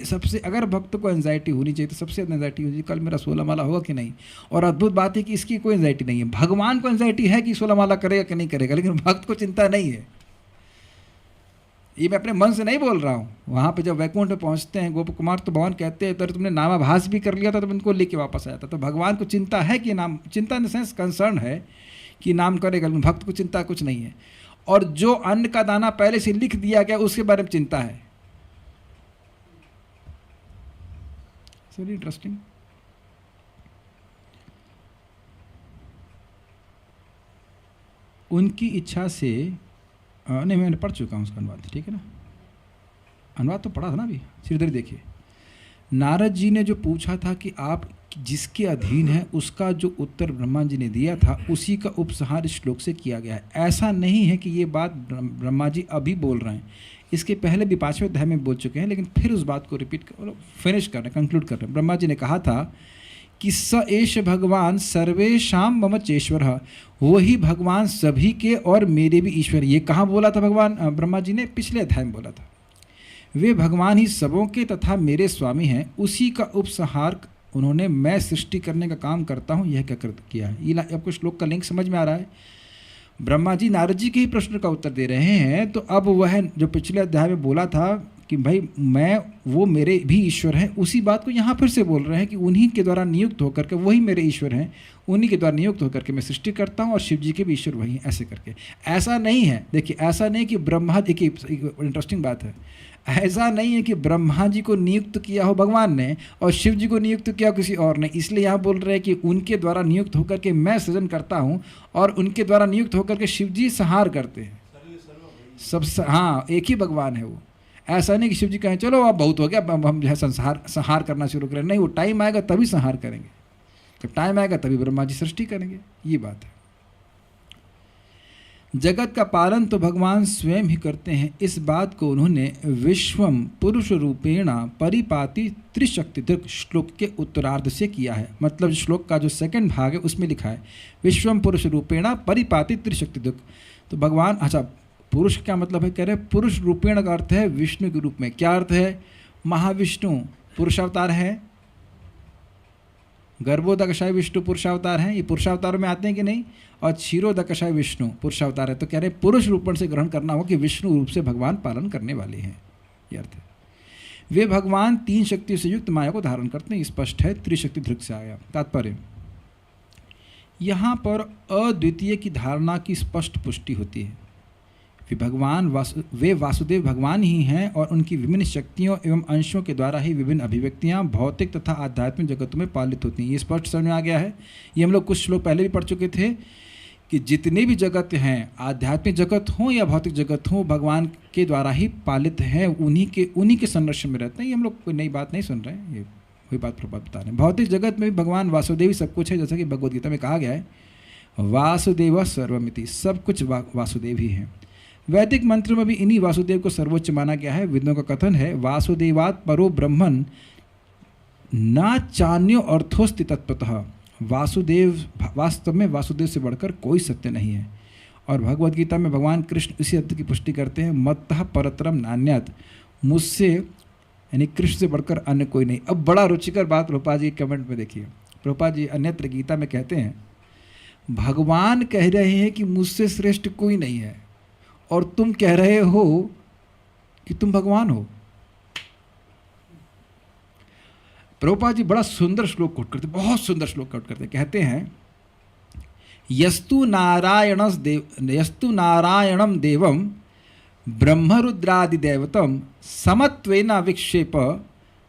सबसे अगर भक्त को एंजाइटी होनी चाहिए तो सबसे एंजाइटी होनी चाहिए कल मेरा 16 माला होगा कि नहीं। और अद्भुत बात है कि इसकी कोई एंजाइटी नहीं है। भगवान को एंजाइटी है कि 16 माला करेगा कि नहीं करेगा, लेकिन भक्त को चिंता नहीं है। ये मैं अपने मन से नहीं बोल रहा हूँ। वहाँ पे जब वैकुंठ में पहुँचते हैं गोप कुमार, तो भगवान कहते हैं तुमने नामाभास भी कर लिया था तो इनको लेके वापस आया था। तो भगवान को चिंता है कि नाम, चिंता इन द सेंस कंसर्न है कि नाम करेगा, लेकिन भक्त को चिंता कुछ नहीं है। और जो अन्न का दाना पहले से लिख दिया गया उसके बारे में चिंता है। Very interesting. उनकी इच्छा से नहीं, मैंने पढ़ चुका हूँ उसका अनुवाद, ठीक है ना। अनुवाद तो पढ़ा था ना अभी। श्रीधर देखिए, नारद जी ने जो पूछा था कि आप जिसके अधीन है, उसका जो उत्तर ब्रह्मा जी ने दिया था उसी का उपसंहार इस श्लोक से किया गया है। ऐसा नहीं है कि ये बात ब्रह्मा जी अभी बोल रहे हैं, इसके पहले भी 5वें अध्याय में बोल चुके हैं, लेकिन फिर उस बात को रिपीट फिनिश कर रहे हैं, कंक्लूड कर रहे हैं। ब्रह्मा जी ने कहा था कि स एष भगवान सर्वेशाम मम चेश्वर, वही भगवान सभी के और मेरे भी ईश्वर। ये कहाँ बोला था भगवान ब्रह्मा जी ने? पिछले अध्याय में बोला था। वे भगवान ही सबों के तथा मेरे स्वामी हैं, उसी का उपसंहार उन्होंने मैं सृष्टि करने का काम करता हूँ, यह कहकर किया है। ये आपको श्लोक का लिंक समझ में आ रहा है? ब्रह्मा जी नारद जी के ही प्रश्न का उत्तर दे रहे हैं। तो अब वह जो पिछले अध्याय में बोला था कि भाई मैं, वो मेरे भी ईश्वर हैं, उसी बात को यहाँ फिर से बोल रहे हैं कि उन्हीं के द्वारा नियुक्त होकर के वही मेरे ईश्वर हैं, उन्हीं के द्वारा नियुक्त होकर के मैं सृष्टि करता हूँ और शिव जी के भी ईश्वर वही हैं। ऐसे करके ऐसा नहीं है, देखिए ऐसा नहीं कि ब्रह्मा, देखिए इंटरेस्टिंग बात है, ऐसा नहीं है कि ब्रह्मा जी को नियुक्त किया हो भगवान ने और शिव जी को नियुक्त किया किसी और ने। इसलिए यहाँ बोल रहे हैं कि उनके द्वारा नियुक्त होकर के मैं सृजन करता हूँ और उनके द्वारा नियुक्त होकर के शिव जी संहार करते हैं। सब हाँ, एक ही भगवान है वो। ऐसा नहीं कि शिव जी कहें चलो अब बहुत हो गया, हम जो है संहार करना शुरू करें। नहीं, वो टाइम आएगा तभी संहार करेंगे, जब टाइम आएगा तभी ब्रह्मा जी सृष्टि करेंगे। ये बात है। जगत का पालन तो भगवान स्वयं ही करते हैं। इस बात को उन्होंने विश्वम पुरुष रूपेण परिपाति त्रिशक्तिधृक श्लोक के उत्तरार्ध से किया है। मतलब श्लोक का जो सेकंड भाग है उसमें लिखा है विश्वम पुरुष रूपेण परिपाति त्रिशक्तिधृक। तो भगवान, अच्छा पुरुष क्या मतलब है, कह रहे पुरुष रूपेण का अर्थ है विष्णु के रूप में। क्या अर्थ है, महाविष्णु पुरुषावतार है, गर्भोदकशाय विष्णु पुरुषावतार हैं, ये पुरुषावतार में आते हैं कि नहीं, और क्षीरोदकशाय विष्णु पुरुषावतार है। तो कह रहे पुरुष रूपण से ग्रहण करना हो कि विष्णु रूप से भगवान पालन करने वाले हैं, ये अर्थ है। वे भगवान 3 शक्तियों से युक्त माया को धारण करते हैं, स्पष्ट है, त्रिशक्ति धृक से आया। तात्पर्य, यहाँ पर अद्वितीय की धारणा की स्पष्ट पुष्टि होती है। वे वासुदेव भगवान ही हैं और उनकी विभिन्न शक्तियों एवं अंशों के द्वारा ही विभिन्न अभिव्यक्तियां भौतिक तथा आध्यात्मिक जगतों में पालित होती हैं। ये स्पष्ट समझ में आ गया है। ये हम लोग कुछ श्लोक पहले भी पढ़ चुके थे कि जितने भी जगत हैं, आध्यात्मिक जगत हों या भौतिक जगत हों, भगवान के द्वारा ही पालित हैं, उन्हीं के संरक्षण में रहते हैं। ये हम लोग कोई नई बात नहीं सुन रहे हैं, ये वही बात प्रभाव बता रहे हैं। भौतिक जगत में भी भगवान वासुदेव ही सब कुछ है, जैसा कि भगवद गीता में कहा गया है वासुदेव सर्वमिति, सब कुछ वासुदेव ही है। वैदिक मंत्र में भी इन्हीं वासुदेव को सर्वोच्च माना गया है। वेदों का कथन है वासुदेवात् परो ब्रह्मन न चान्यो अर्थोस्ति तत्पतः। वासुदेव, वास्तव में वासुदेव से बढ़कर कोई सत्य नहीं है। और भगवद गीता में भगवान कृष्ण इसी अर्थ की पुष्टि करते हैं मत्तः परतरम नान्यत्, मुझसे यानी कृष्ण से बढ़कर अन्य कोई नहीं। अब बड़ा रुचिकर बात प्रभुपाद जी कमेंट में देखिए। प्रभुपाद जी अन्यत्र गीता में कहते हैं भगवान कह रहे हैं कि मुझसे श्रेष्ठ कोई नहीं है और तुम कह रहे हो कि तुम भगवान हो। प्रभुपाद जी बड़ा सुंदर श्लोक कोट करते, बहुत सुंदर श्लोक कोट करते, कहते हैं यस्तु नारायणम देवम ब्रह्मरुद्रादिदेवतम समत्वेन विक्षेप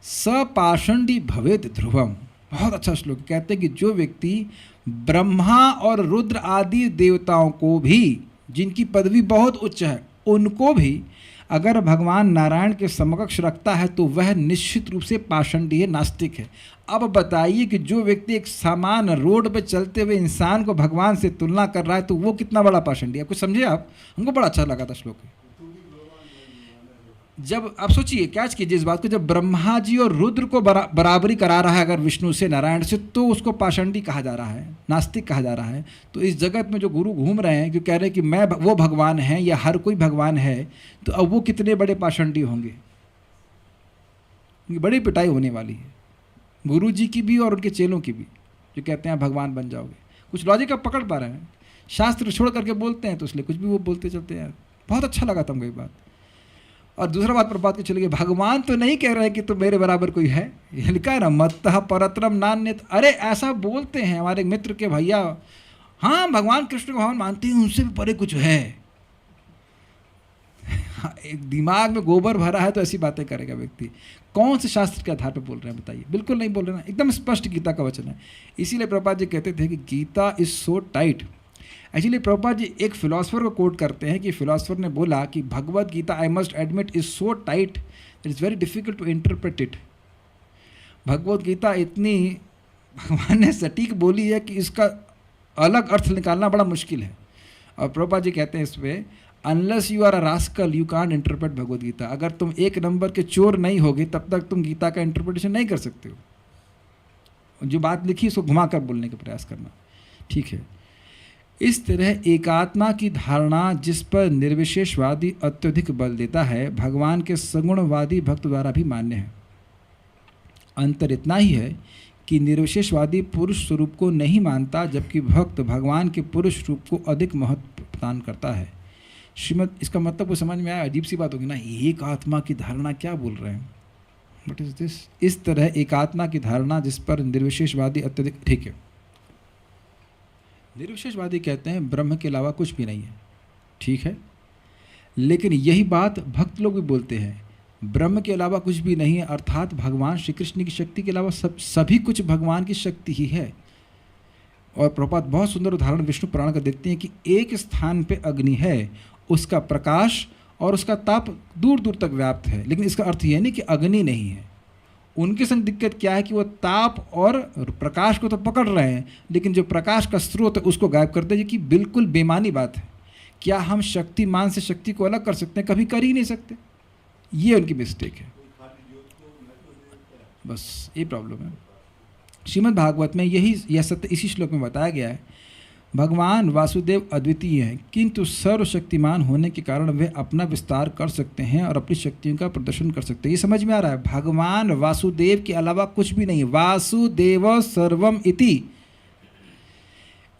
सपाषंडी भवेत ध्रुवम। बहुत अच्छा श्लोक। कहते हैं कि जो व्यक्ति ब्रह्मा और रुद्र आदि देवताओं को भी, जिनकी पदवी बहुत उच्च है, उनको भी अगर भगवान नारायण के समकक्ष रखता है तो वह निश्चित रूप से पाषंडी है, नास्तिक है। अब बताइए कि जो व्यक्ति एक सामान रोड पे चलते हुए इंसान को भगवान से तुलना कर रहा है तो वो कितना बड़ा पाषंडी है। कुछ समझे आप? हमको बड़ा अच्छा लगा था श्लोक। जब आप सोचिए, क्या कीजिए इस बात को, जब ब्रह्मा जी और रुद्र को बराबरी करा रहा है अगर विष्णु से, नारायण से, तो उसको पाषंडी कहा जा रहा है, नास्तिक कहा जा रहा है। तो इस जगत में जो गुरु घूम रहे हैं, जो कह रहे हैं कि मैं वो भगवान है या हर कोई भगवान है, तो अब वो कितने बड़े पाषंडी होंगे। उनकी बड़ी पिटाई होने वाली है, गुरु जी की भी और उनके चेलों की भी, जो कहते हैं भगवान बन जाओगे। कुछ लॉजिक आप पकड़ पा रहे हैं, शास्त्र छोड़ करके बोलते हैं तो इसलिए कुछ भी वो बोलते चलते हैं। बहुत अच्छा लगा तुमको ये बात। और दूसरा बात पर बात की चली गई, भगवान तो नहीं कह रहे कि तो मेरे बराबर कोई है, ये लिखा है ना मत्तः परतरम नान्यत्। अरे ऐसा बोलते हैं हमारे मित्र के भैया, हाँ भगवान कृष्ण को भगवान मानते हैं, उनसे भी परे कुछ है। एक दिमाग में गोबर भरा है तो ऐसी बातें करेगा व्यक्ति। कौन से शास्त्र के आधार पर बोल रहे हैं बताइए? बिल्कुल नहीं बोल रहे ना, एकदम स्पष्ट गीता का वचन है। इसीलिए प्रभुपाद जी कहते थे कि Gita is so tight. Actually Prabhupada ji एक फिलोसफर को कोट करते हैं कि फिलोसफर ने बोला कि Bhagavad Gita I must admit is so tight it is very difficult to interpret it. Bhagavad Gita इतनी भगवान ने सटीक बोली है कि इसका अलग अर्थ निकालना बड़ा मुश्किल है। और प्रभुपाद जी कहते हैं इस पर unless you are a rascal you can't interpret Bhagavad Gita. अगर तुम एक नंबर के चोर नहीं होगे तब तक तुम गीता का इंटरप्रिटेशन नहीं कर सकते हो। जो बात लिखी उसको घुमा कर बोलने का प्रयास करना, ठीक है। इस तरह एकात्मा की धारणा जिस पर निर्विशेषवादी अत्यधिक बल देता है, भगवान के सगुणवादी भक्त द्वारा भी मान्य है। अंतर इतना ही है कि निर्विशेषवादी पुरुष स्वरूप को नहीं मानता, जबकि भक्त भगवान के पुरुष रूप को अधिक महत्व प्रदान करता है। श्रीमद, इसका मतलब को समझ में आया? अजीब सी बात होगी ना, एक आत्मा की धारणा क्या बोल रहे हैं, व्हाट इज दिस? इस तरह एकात्मा की धारणा जिस पर निर्विशेषवादी अत्यधिक, ठीक है, निर्विशेषवादी कहते हैं ब्रह्म के अलावा कुछ भी नहीं है, ठीक है, लेकिन यही बात भक्त लोग भी बोलते हैं, ब्रह्म के अलावा कुछ भी नहीं है, अर्थात भगवान श्री कृष्ण की शक्ति के अलावा सभी कुछ भगवान की शक्ति ही है। और प्रभुपाद बहुत सुंदर उदाहरण विष्णु पुराण का देते हैं कि एक स्थान पे अग्नि है, उसका प्रकाश और उसका ताप दूर दूर तक व्याप्त है, लेकिन इसका अर्थ यह नहीं कि अग्नि नहीं है। उनके संग दिक्कत क्या है कि वो ताप और प्रकाश को तो पकड़ रहे हैं, लेकिन जो प्रकाश का स्रोत है उसको गायब करते हैं, कि बिल्कुल बेमानी बात है। क्या हम शक्तिमान से शक्ति को अलग कर सकते हैं? कभी कर ही नहीं सकते। ये उनकी मिस्टेक है, बस ये प्रॉब्लम है। श्रीमद् भागवत में यह सत्य इसी श्लोक में बताया गया है। भगवान वासुदेव अद्वितीय हैं, किंतु सर्वशक्तिमान होने के कारण वे अपना विस्तार कर सकते हैं और अपनी शक्तियों का प्रदर्शन कर सकते हैं। ये समझ में आ रहा है? भगवान वासुदेव के अलावा कुछ भी नहीं। वासुदेव सर्वम इति,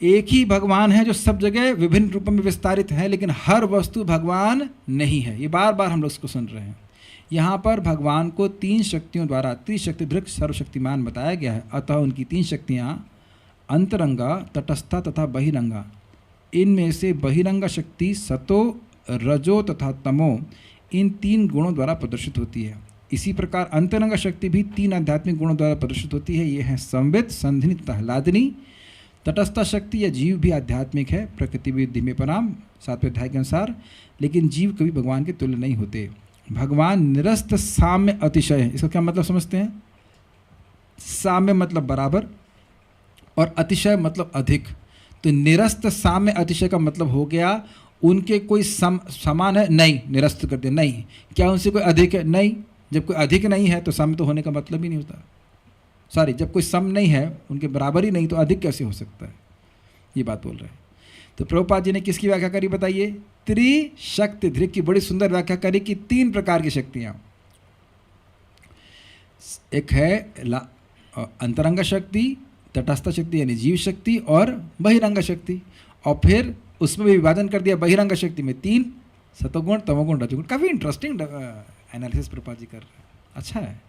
एक ही भगवान है जो सब जगह विभिन्न रूपों में विस्तारित है, लेकिन हर वस्तु भगवान नहीं है। ये बार बार हम लोग इसको सुन रहे हैं। यहाँ पर भगवान को 3 शक्तियों द्वारा त्रिशक्तिधृक सर्वशक्तिमान बताया गया है। अतः उनकी 3 शक्तियाँ अंतरंगा, तटस्था तथा बहिरंगा। इनमें से बहिरंगा शक्ति सतो, रजो तथा तमो, इन 3 गुणों द्वारा प्रदर्शित होती है। इसी प्रकार अंतरंगा शक्ति भी 3 आध्यात्मिक गुणों द्वारा प्रदर्शित होती है। ये है संवित, संधिनी तथा ह्लादिनी। तटस्था शक्ति या जीव भी आध्यात्मिक है, प्रकृति विधि में पराम 7वें अध्याय के अनुसार, लेकिन जीव कभी भगवान के तुल्य नहीं होते। भगवान निरस्त साम्य अतिशय है। इसका क्या मतलब समझते हैं? साम्य मतलब बराबर और अतिशय मतलब अधिक। तो निरस्त साम्य अतिशय का मतलब हो गया उनके कोई समान है नहीं, निरस्त करते नहीं। क्या उनसे कोई अधिक है? नहीं। जब कोई अधिक नहीं है तो सम तो होने का मतलब ही नहीं होता। सॉरी, जब कोई सम नहीं है, उनके बराबर ही नहीं, तो अधिक कैसे हो सकता है? ये बात बोल रहे हैं। तो प्रभुपाद जी ने किसकी व्याख्या करी बताइए? त्रिशक्तिधृक की बड़ी सुंदर व्याख्या करी कि 3 प्रकार की शक्तियाँ। एक है अंतरंग शक्ति, तटस्थ शक्ति यानी जीव शक्ति, और बहिरंग शक्ति। और फिर उसमें भी विभाजन कर दिया बहिरंग शक्ति में 3, सतोगुण, तमोगुण, रजोगुण। काफ़ी इंटरेस्टिंग एनालिसिस प्रभुपाद जी कर रहे हैं, अच्छा है।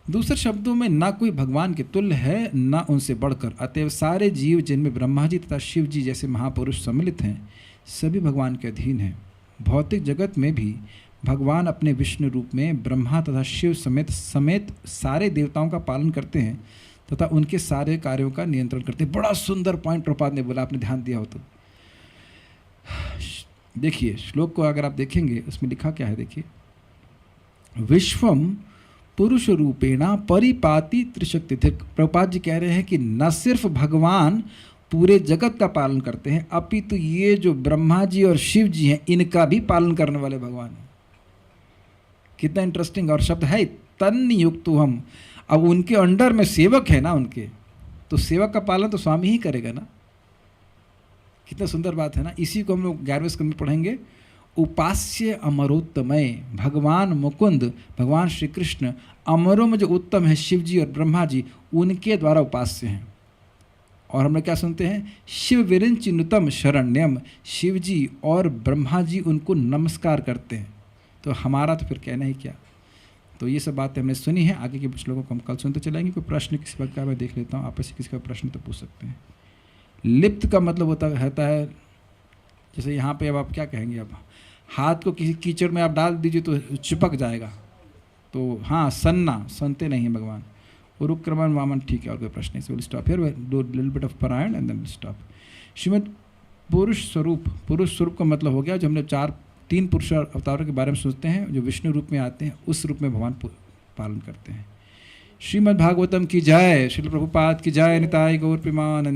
दूसरे शब्दों में, ना कोई भगवान के तुल्य है, ना उनसे बढ़कर। अतएव सारे जीव जिनमें ब्रह्मा जी तथा शिव जी जैसे महापुरुष सम्मिलित हैं, सभी भगवान के अधीन हैं। भौतिक जगत में भी भगवान अपने विष्णु रूप में ब्रह्मा तथा शिव समेत सारे देवताओं का पालन करते हैं तथा उनके सारे कार्यों का नियंत्रण करते हैं। बड़ा सुंदर पॉइंट प्रभुपाद ने बोला, आपने ध्यान दिया हो तो। देखिए श्लोक को अगर आप देखेंगे, उसमें लिखा क्या है, देखिए। विश्वम पुरुष रूपेणा परिपाति त्रिशक्तिधृक। प्रभुपाद जी कह रहे हैं कि न सिर्फ भगवान पूरे जगत का पालन करते हैं, अपितु ये जो ब्रह्मा जी और शिव जी हैं, इनका भी पालन करने वाले भगवान हैं। कितना इंटरेस्टिंग और शब्द है, तन्नियुक्तो हम। अब उनके अंडर में सेवक है ना उनके, तो सेवक का पालन तो स्वामी ही करेगा ना। कितना सुंदर बात है ना। इसी को हम लोग 11वें स्कंद में पढ़ेंगे। उपास्य अमरोत्तमय, भगवान मुकुंद, भगवान श्री कृष्ण अमरों में जो उत्तम है, शिव जी और ब्रह्मा जी, उनके द्वारा उपास्य हैं। और हम लोग क्या सुनते हैं? शिव विरिंचिनुतम शरण्यम, शिव जी और ब्रह्मा जी उनको नमस्कार करते हैं। तो हमारा तो फिर कहना ही क्या। तो ये सब बातें हमने सुनी है। आगे के कुछ लोगों को हम कल सुनते चलेंगे। कोई प्रश्न किसी बात का मैं देख लेता हूँ, आपस में किसी का प्रश्न तो पूछ सकते हैं। लिप्त का मतलब होता है जैसे यहाँ पे, अब आप क्या कहेंगे, अब हाथ को किसी कीचड़ में आप डाल दीजिए तो चिपक जाएगा। तो हाँ, सन्ना, सनते नहीं है भगवान। उरुक्रमण वामन, ठीक है। और कोई प्रश्न नहीं, will stop here, do little bit of पारायण एंड देन विल स्टॉप। श्रीमद् पुरुष स्वरूप, पुरुष स्वरूप का मतलब हो गया जो हमने 3 पुरुष अवतारों के बारे में सोचते हैं, जो विष्णु रूप में आते हैं, उस रूप में भगवान पालन करते हैं। श्रीमद् भागवतम की जय, श्रील प्रभुपाद की जय। निताय गौर प्रेमानंद।